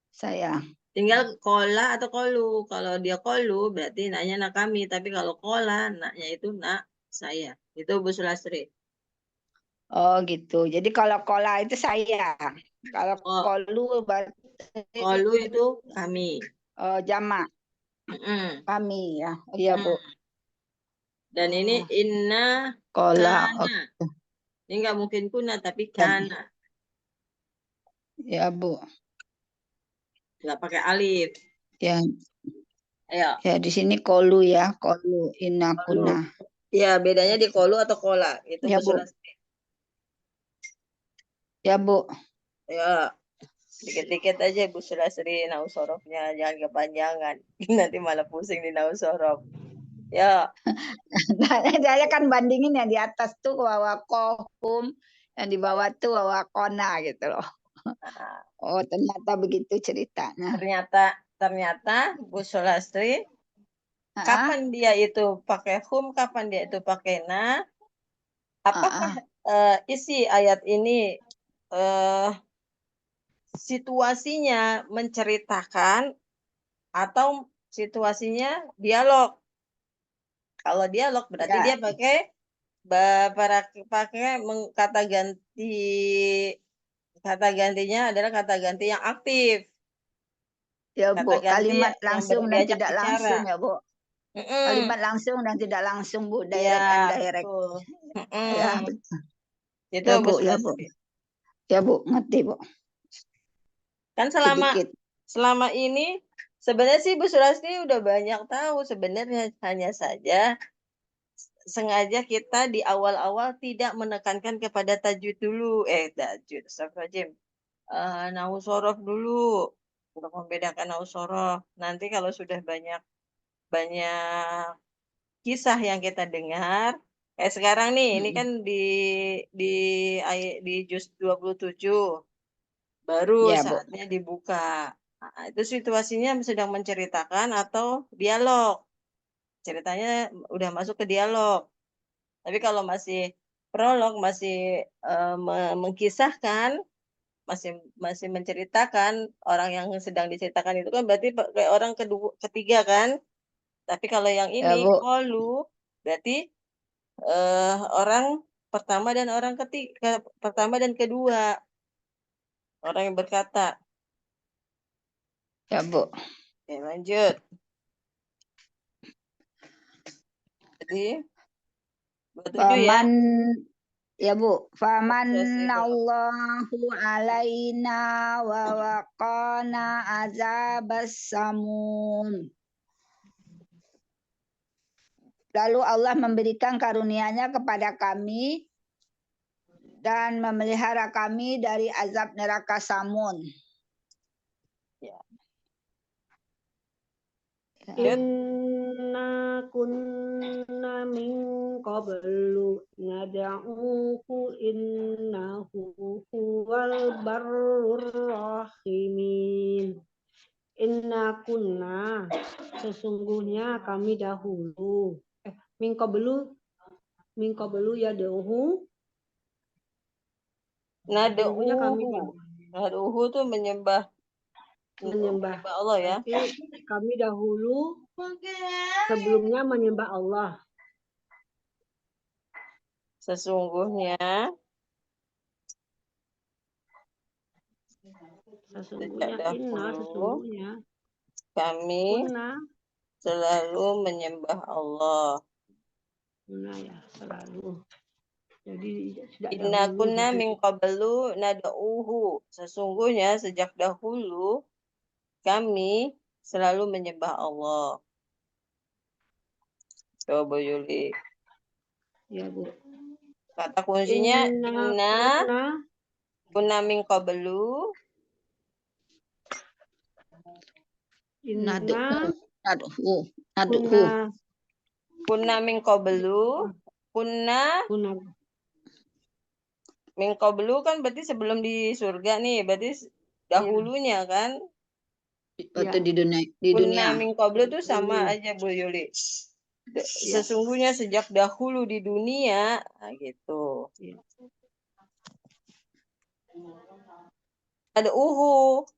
Saya. Tinggal kola atau kolu. Kalau dia kolu berarti naknya nak kami, tapi kalau kola naknya itu nak saya. Itu Bu Sulasri. Oh gitu. Jadi kalau kola itu saya. Kalau kolu itu kami. Oh jamak. Kami ya. Iya Bu. Dan ini inna Kola. kana. Ini nggak mungkin kuna tapi Ya, kana. ya Bu. Nggak pakai alif. Ya, Ayo. ya di sini kolu ya, kolu inakuna. Ya, bedanya di kolu atau kola. Itu Ya Bu Bu, Sulastri. ya Bu. Ya, dikit-dikit aja Bu Sulastri nausorofnya. Jangan kepanjangan. Nanti malah pusing di nausorof. Ya, Saya kan bandingin yang di atas tuh wawa kohum, yang di bawah tuh wawa kona gitu loh. nah, Oh ternyata begitu ceritanya. ternyata Bu Sulastri, Ah, kapan dia itu pakai hum, kapan dia itu pakai na, apakah isi ayat ini eh, situasinya menceritakan atau situasinya dialog? Kalau dialog berarti ya, dia pakai kata gantinya adalah kata ganti yang aktif, ya kata Bu. ganti Kalimat yang langsung dan diajak tidak bicara. langsung ya Bu. Mm-mm. Kalimat langsung dan tidak langsung Bu. Iya, Direct and direct. betul. Ya, Mm-mm. Itu ya Bu Bu, ya Bu. Sulastri. Ya Bu, ngerti Bu. Kan Sedikit. selama ini sebenarnya sih Bu Sulastri udah banyak tahu, sebenarnya hanya saja sengaja kita di awal-awal tidak menekankan kepada tajwid dulu. Tajwid, astagfirullahaladzim. Nausorof dulu untuk membedakan nausorof. Nanti kalau sudah banyak banyak kisah yang kita dengar, kayak sekarang nih, ini kan di di juz 27 baru Ya Bu. saatnya dibuka. Nah, itu situasinya sedang menceritakan atau dialog. Ceritanya udah masuk ke dialog. Tapi kalau masih prolog, masih mengkisahkan, masih masih menceritakan orang yang sedang diceritakan itu kan berarti kayak orang ketiga kan. Tapi kalau yang Ya ini Bu. qalu berarti orang pertama dan orang ketiga, pertama dan kedua orang yang berkata. Ya Bu. Oke, lanjut. Jadi 27 ya. Faman ya Bu, faman Astagfirullah. Allahu alaina wa waqana azabas samum. Lalu Allah memberikan karunia-Nya kepada kami dan memelihara kami dari azab neraka Samun. Ya. Inna kunna min qablu nad'uhu innahu huwal barrur rahimin. Inna kunna, sesungguhnya kami dahulu. Min qablu ya dahulu. Sesungguhnya kami Nad'uhu tuh menyembah Allah ya. Berarti kami dahulu sebelumnya menyembah Allah. Sesungguhnya Sesungguhnya kami kunna selalu menyembah Allah. kunna ya selalu. Jadi sejak Inna dahulu kunna gitu. min qablu nad'uhu. Sesungguhnya sejak dahulu kami selalu menyembah Allah. Coba Yuli. Ya Bu. Kata kuncinya inna Kunna kunna min qablu Naduhu. kunna min qablu kunna kunna min qablu kan berarti sebelum di surga nih, berarti dahulunya kan. Waktu di dunia. Kunna min qablu tuh sama aja Bu Yuli. Sesungguhnya sejak dahulu di dunia, nah gitu. Ada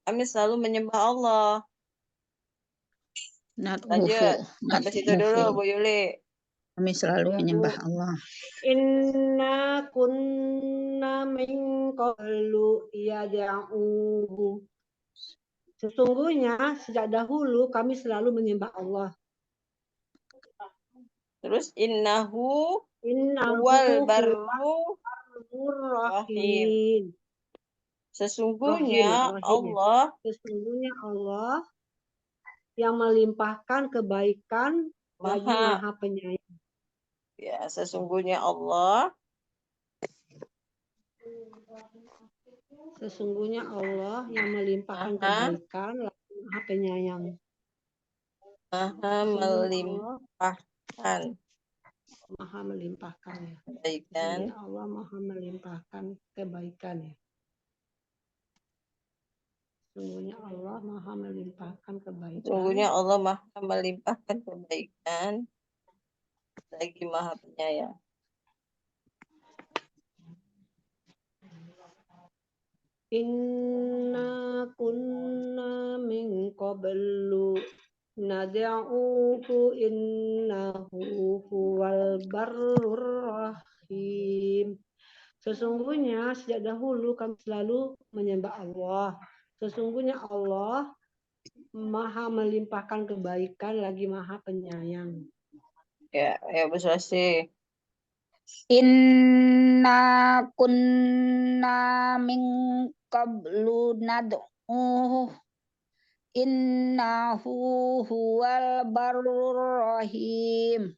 kami selalu menyembah Allah. Lanjut, sampai situ dulu Bu Yuli. Kami selalu menyembah Allah. Inna kunna min qablu yad'uhu. Sesungguhnya sejak dahulu kami selalu menyembah Allah. Terus innahu Innahu huwal huwal barru barrur rahim. rahim. Sesungguhnya Rahim ya. Allah Sesungguhnya Allah yang melimpahkan kebaikan lagi Maha Maha Penyayang. ya, sesungguhnya Allah Sesungguhnya Allah yang melimpahkan Maha kebaikan lagi Maha Penyayang. Maha Sesungguhnya Allah melimpahkan Maha melimpahkan ya. kebaikan. Sesungguhnya Allah Maha melimpahkan kebaikan ya. Sesungguhnya Allah Maha melimpahkan kebaikan. Sesungguhnya Allah Maha melimpahkan kebaikan lagi Maha Penyayang. Inna kunna min qablu nad'uhu innahu huwal barrur rahim. Sesungguhnya sejak dahulu kami selalu menyembah Allah. Sesungguhnya Allah Maha melimpahkan kebaikan lagi Maha Penyayang. Ya, Bu Suasi. Inna kunna min qablu nad'uhu innahu huwal barrur rahim.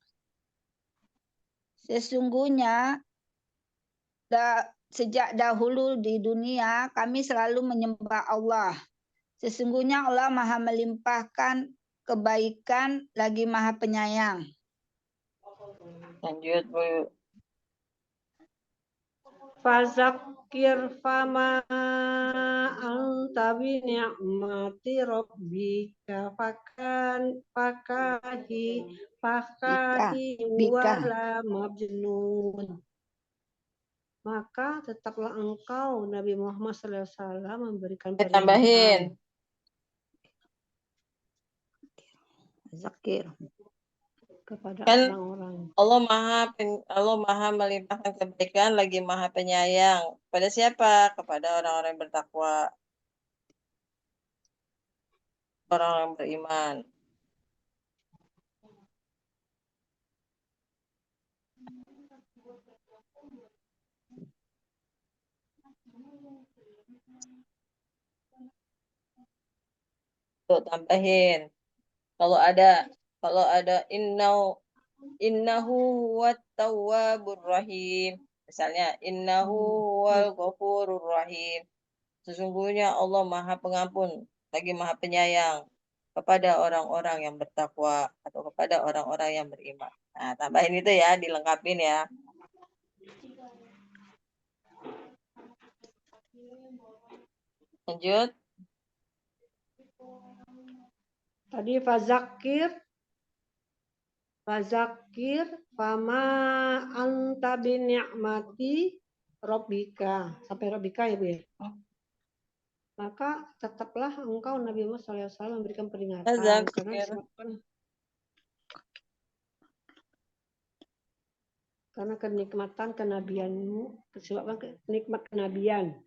Sesungguhnya sejak dahulu di dunia kami selalu menyembah Allah. Sesungguhnya Allah Maha melimpahkan kebaikan lagi Maha Penyayang. Lanjut, Bu. Fazakir fama anta bi ni'mati rabbika fakahi Bika. wala majnun. Maka tetaplah engkau Nabi Muhammad SAW memberikan Tambahin. Zakir kepada Kan orang-orang. Allah Maha melimpahkan kebaikan lagi Maha Penyayang. Pada siapa? Kepada orang-orang yang bertakwa. Orang-orang yang beriman. Tuh, tambahin. Kalau ada innahu huwat tawwabur rahim. Misalnya innahu huwal ghafurur rahim. Sesungguhnya Allah Maha Pengampun lagi Maha Penyayang kepada orang-orang yang bertakwa atau kepada orang-orang yang beriman. Nah, tambahin itu ya, dilengkapin ya. Lanjut. Tadi fazakir fama anta bi ni'mati rabbika. Sampai rabbika ya Bu ya. Maka tetaplah engkau Nabi Muhammad SAW memberikan peringatan karena kenikmatan kenabianmu, disebabkan nikmat kenabian.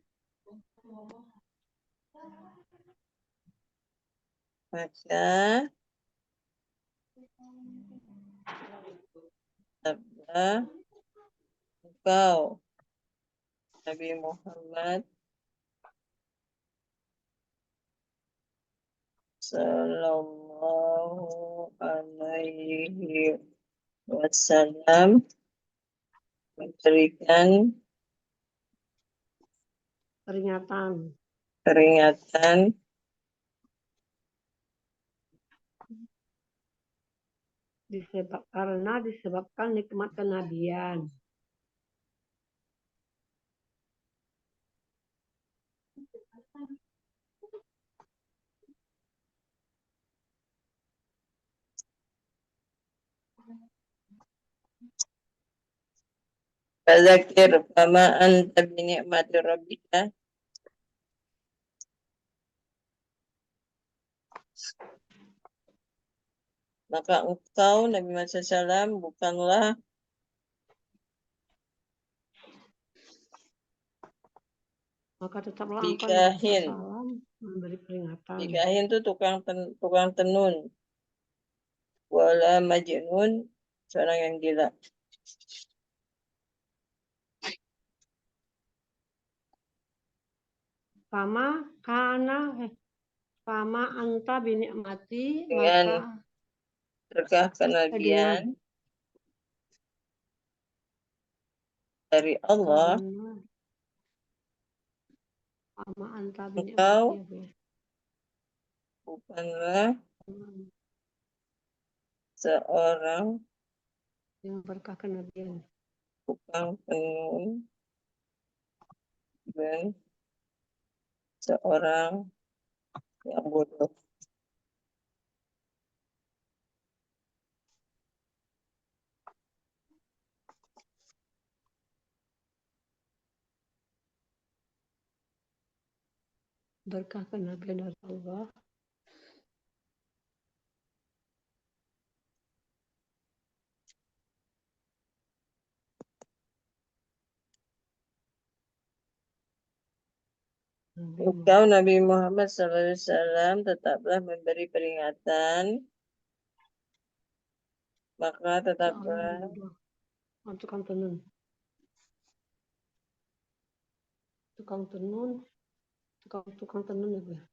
Maka tetaplah engkau Nabi Muhammad Sallallahu Alaihi Wasallam memberikan Peringatan disebabkan nikmat kenabian. Fadzakir fama anta bi ni'mati rabbika. Maka engkau Nabi Muhammad SAW bukanlah Maka tetaplah bikahin. engkau memberi peringatan. Bikahin itu tukang tenun. Wala majnun, seorang yang gila. Fama anta binikmati, Dengan maka berkah dengan kenabian dari Allah, fama anta engkau binikmati. bukanlah seorang Yang berkah kenabian. tukang tenun dan seorang yang bodoh. Berkah kenabian dari Allah. Engkau Nabi Muhammad SAW tetaplah memberi peringatan, maka tetaplah Tukang tenun. Tukang tenun ya.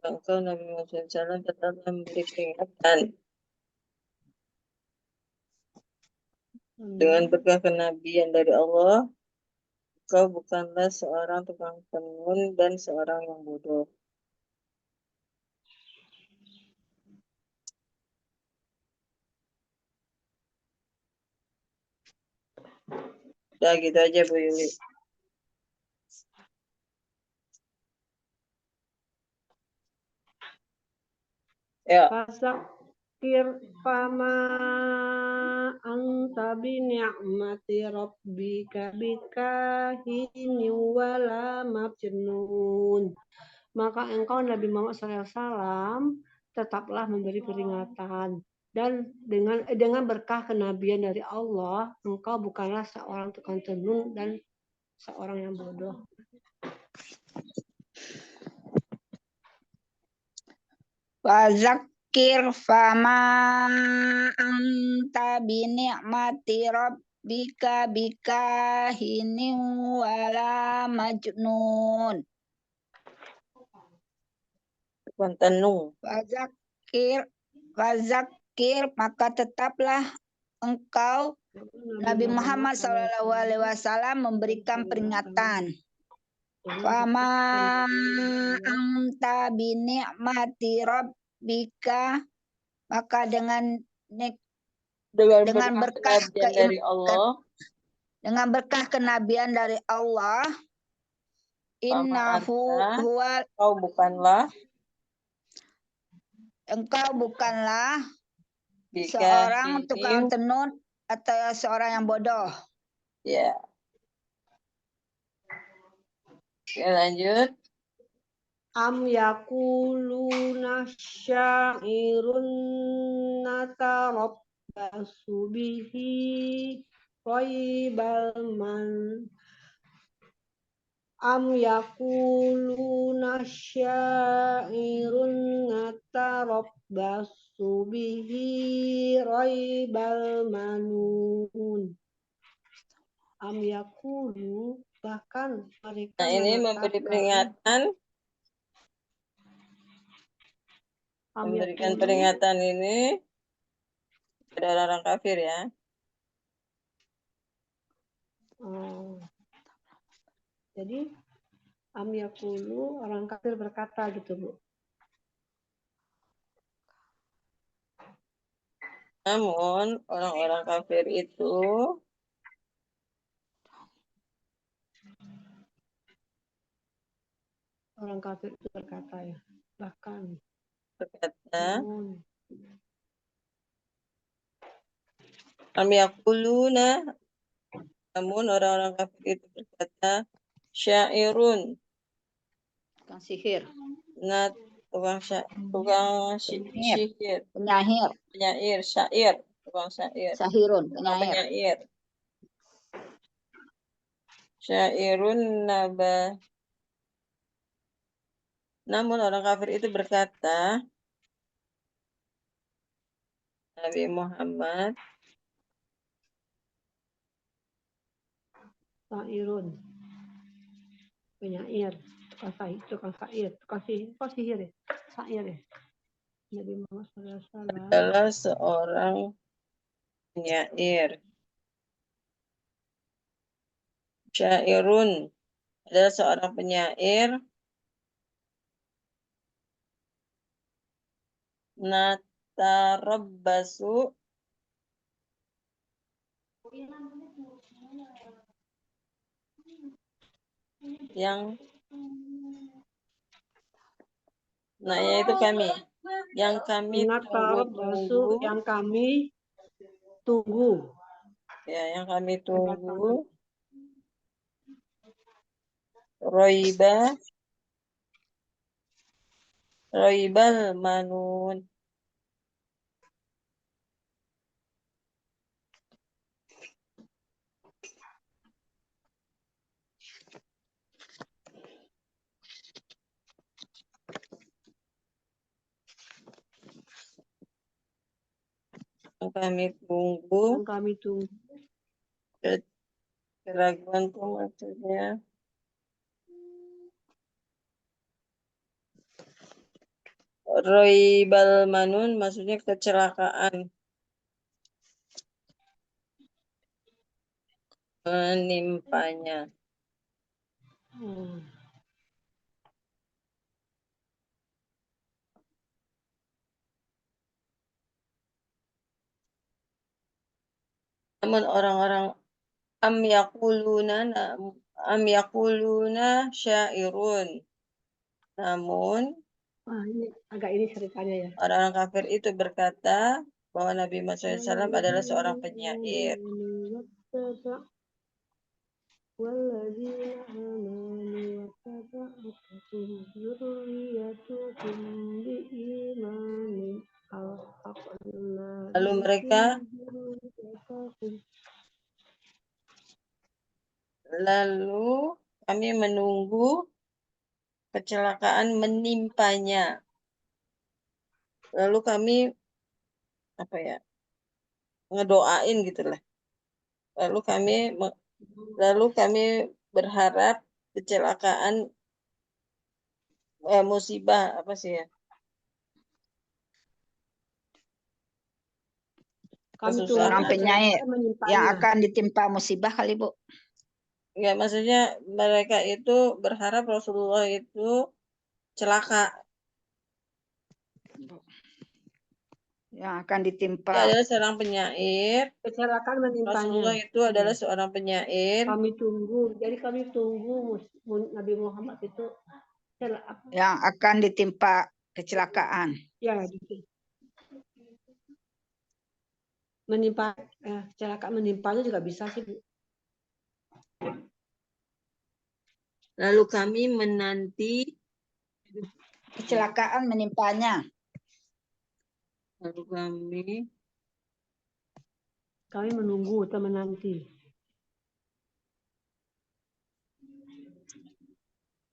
engkau Nabi Muhammad SAW tetaplah memberi peringatan dengan berkah kenabian dari Allah. Engkau bukanlah seorang tukang tenun dan seorang yang bodoh. Udah gitu aja Bu Yuli. Ya. Fasakir fama anta bini'mati rabbika bikahini wala majnun. Maka engkau Nabi Muhammad SAW tetaplah memberi peringatan, dan dengan berkah kenabian dari Allah, engkau bukanlah seorang tukang tenun dan seorang yang bodoh. Fazakir fama anta bini'mati rabbika bikahini wala majnun. Tukang tenung. Fazakir maka tetaplah engkau Nabi Muhammad SAW memberikan peringatan. Fama anta bini'mati rabbika, maka dengan berkah kenabian dari Allah, dengan berkah kenabian dari Allah, innahu huwa, engkau bukanlah seorang tukang tenun atau seorang yang bodoh. Ya. Oke, lanjut. Am yakuluna syairun natarabbasu bihi raibal man. Am yakuluna syairun natarabbasu bihi raibal manun. Am yakulu, bahkan mereka ini memberi peringatan. Memberikan peringatan ini pada orang kafir ya. Jadi am yakulu, orang kafir berkata gitu Bu. Namun orang-orang kafir itu berkata ya, bahkan berkata, am yakuluna, namun orang-orang kafir itu berkata, syairun, Tukang sihir, tukang sihir, penyair, syair, tukang syair, sahirun, penyair. Syairun Namun orang kafir itu berkata, Nabi Muhammad, Sairun, penyair, tukang sihir ya, sair ya. Nabi Muhammad SAW adalah seorang penyair. Syairun adalah seorang penyair. Natarabbasu yang nanya itu kami. Yang kami Natarabbasu tunggu. yang kami tunggu. Ya, yang kami tunggu. Roibal manun. Yang kami tunggu. Yang kami tunggu. Keraguan itu maksudnya Roibal manun maksudnya kecelakaan. Menimpanya. Namun orang-orang am yakuluna syairun. Namun Ini agak ini ceritanya ya. orang-orang kafir itu berkata bahwa Nabi Muhammad SAW adalah seorang penyair. Lalu kami menunggu kecelakaan menimpanya. Lalu kami ngedoain gitulah. Lalu kami berharap kecelakaan musibah apa sih ya? Kami Seorang Kesusahan. penyair yang menimpanya. akan ditimpa musibah kali, Bu. Ya, maksudnya mereka itu berharap Rasulullah itu celaka. Yang akan ditimpa. Dia adalah seorang penyair. Kecelakaan menimpanya. Rasulullah itu adalah seorang penyair. Kami tunggu. Jadi kami tunggu Nabi Muhammad itu Yang akan ditimpa kecelakaan. ya menimpa kecelakaan menimpanya juga bisa sih, Bu. Lalu kami menanti Kecelakaan menimpanya. Lalu kami menunggu atau menanti.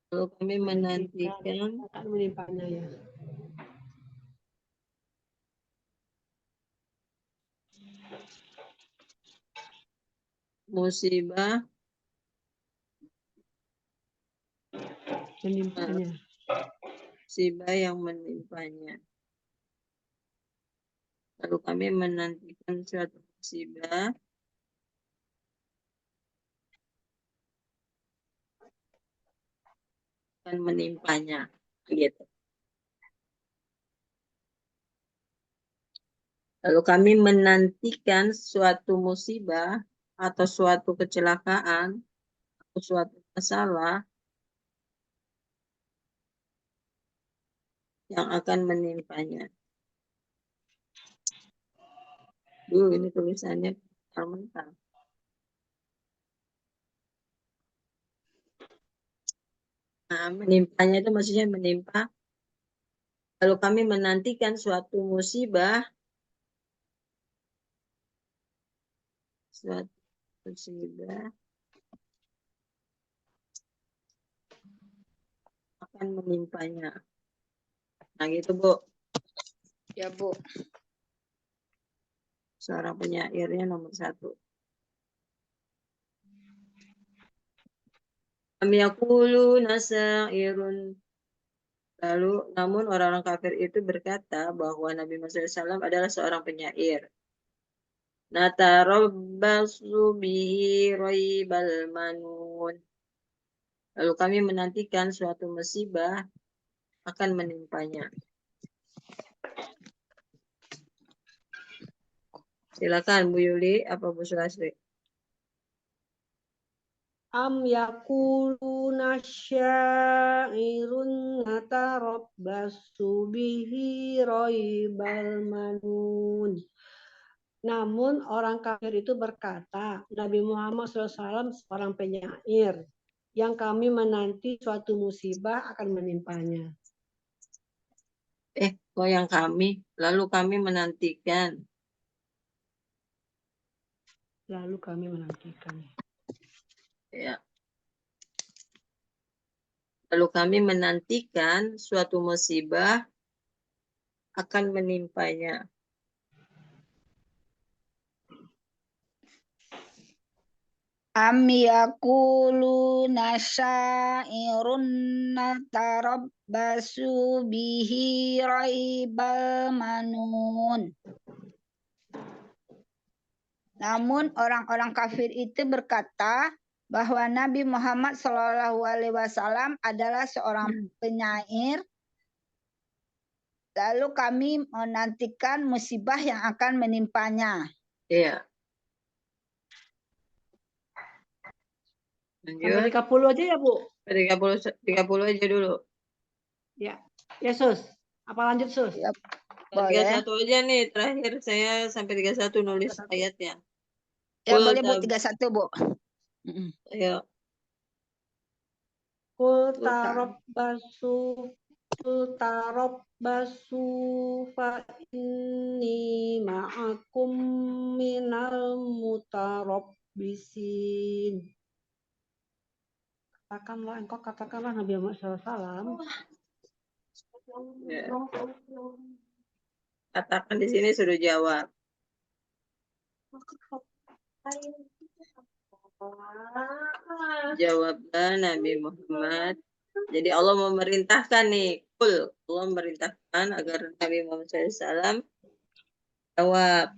Lalu kami menantikan akan menimpanya ya. musibah Menimpanya. Musibah yang menimpanya. Lalu kami menantikan suatu musibah akan menimpanya, gitu. Lalu kami menantikan suatu musibah atau suatu kecelakaan atau suatu masalah yang akan menimpanya. Ini tulisannya mental. Nah, menimpanya itu maksudnya menimpa. Lalu kami menantikan suatu musibah akan menimpanya. Nah gitu Bu, Ya, Bu. seorang penyairnya nomor 1. Am yaquluna sa'irun. Lalu, namun orang-orang kafir itu berkata bahwa Nabi Muhammad SAW adalah seorang penyair. Natarabbasu bihi raibal manun. Lalu kami menantikan suatu musibah akan menimpanya. Silakan Bu Yuli, apa Bu Sulasri? Am yaquluna syairun natarabbasu bihi raibal manun. Namun orang kafir itu berkata, Nabi Muhammad SAW seorang penyair, yang kami menanti suatu musibah akan menimpanya. Kok yang kami? Lalu kami menantikan. Lalu kami menantikan. Ya. Lalu kami menantikan suatu musibah akan menimpanya. Am yaquluna syairun natarabbasu bihi raibal manun. Namun orang-orang kafir itu berkata bahwa Nabi Muhammad SAW adalah seorang penyair. Lalu kami menantikan musibah yang akan menimpanya. Iya. Sampai Lanjut. 30 aja ya, Bu? 30 aja dulu. Ya. Ya, Sus. Apa lanjut, Sus? Ya, boleh. 31 aja nih, terakhir saya sampai 31 nulis ayatnya. Ya, boleh Bu, 31 Bu. Ayo. Kul tarabbasu fa inni ma'akum minal mutarabbisin. Katakanlah Nabi Muhammad SAW. Ya. Katakan di sini suruh jawab. Jawablah Nabi Muhammad. Jadi Allah memerintahkan nih, Allah memerintahkan agar Nabi Muhammad SAW jawab.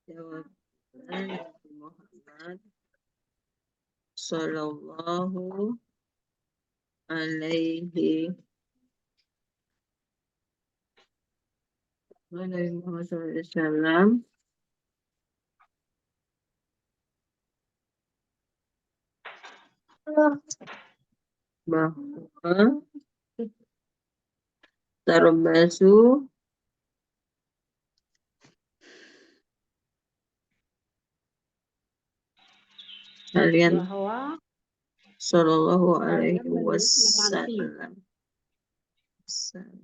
Jawab Nabi Muhammad Sallallahu Alaihi Nabi Muhammad SAW bahwa tarabbasu kalian Bahwa Sallallahu kalian Alaihi menanti. Wasallam.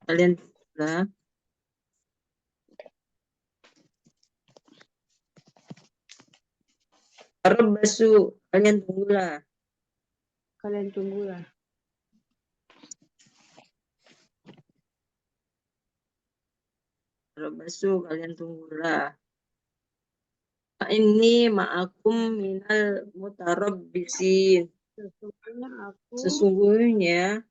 Kalian telah tarabbasu, kalian tunggulah. Kalian tunggulah. Tarabbasu, kalian tunggulah. Ini ma'akum minal mutarabbisin. Sesungguhnya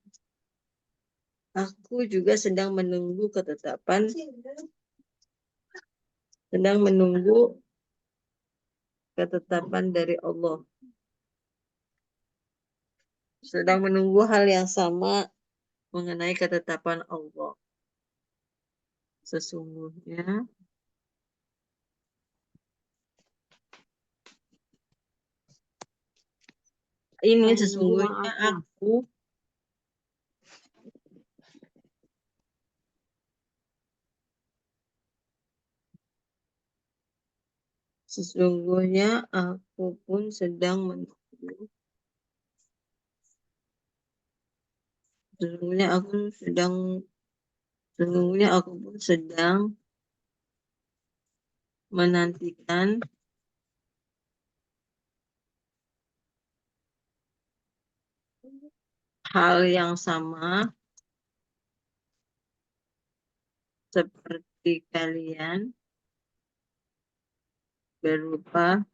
aku juga sedang menunggu ketetapan, dari Allah. Sedang menunggu hal yang sama mengenai ketetapan Allah. Sesungguhnya ini sesungguhnya aku pun sedang menunggu. Sesungguhnya aku pun sedang menantikan hal yang sama seperti kalian berupa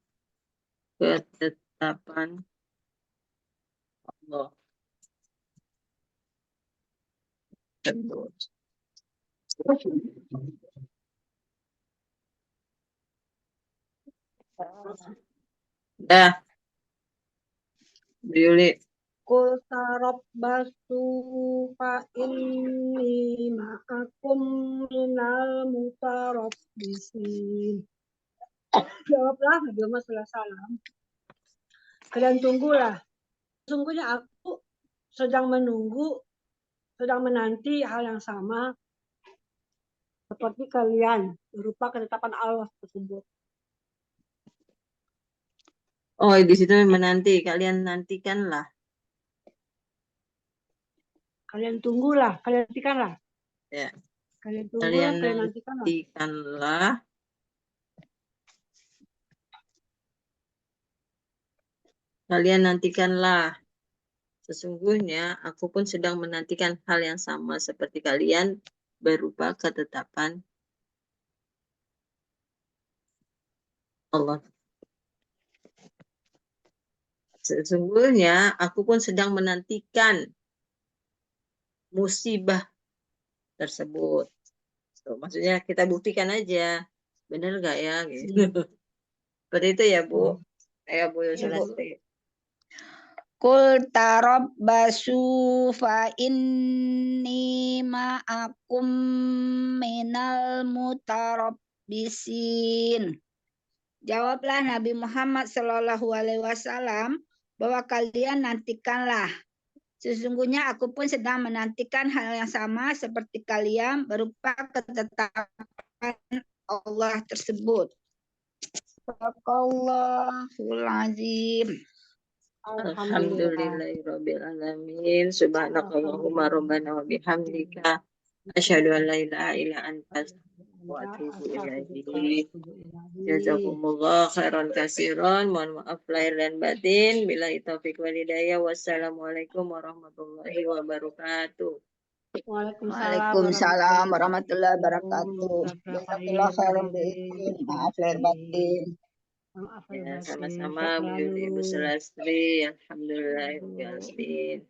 ketetapan Allah. Dah, Bu Yuli. Qul tarabbasu fa inni ma'akum minal mutarabbisin. Jawablah Nabi Muhammad SAW. Kalian tunggulah. Sesungguhnya aku sedang menunggu, sedang menanti hal yang sama seperti kalian, berupa ketetapan Allah tersebut. Oh, di situ menanti. Kalian nantikanlah. Kalian tunggulah, kalian nantikanlah. Ya. Kalian tunggulah, Kalian kalian nantikanlah. nantikanlah. Kalian nantikanlah. Sesungguhnya aku pun sedang menantikan hal yang sama seperti kalian berupa ketetapan Allah. Sesungguhnya aku pun sedang menantikan musibah tersebut. So, maksudnya kita buktikan aja. Benar nggak ya? Gitu. Seperti itu ya, Bu. Ayo, Bu Yusrasti. Qul tarabbasu fa inni ma'akum minal mutarabbisin. Jawablah Nabi Muhammad SAW bahwa kalian nantikanlah. Sesungguhnya aku pun sedang menantikan hal yang sama seperti kalian berupa ketetapan Allah tersebut. Sadaqallahul azim. Alhamdulillahirabbil alamin. Subhanakallahumma rabbana wa bihamdika asyhadu an la ilaha illa anta wa atubu ilaihi. Jazakumullah khairan katsiran. Mohon maaf lahir dan batin. Billahi taufik wal hidayah. Wassalamualaikum warahmatullahi wabarakatuh. Waalaikumsalam warahmatullahi wabarakatuh. Jazakallah khairan biidzin. Maaf lahir batin. Ya, sama-sama Bu Yuli, Bu Sulastri. Alhamdulillahirabbil alamin.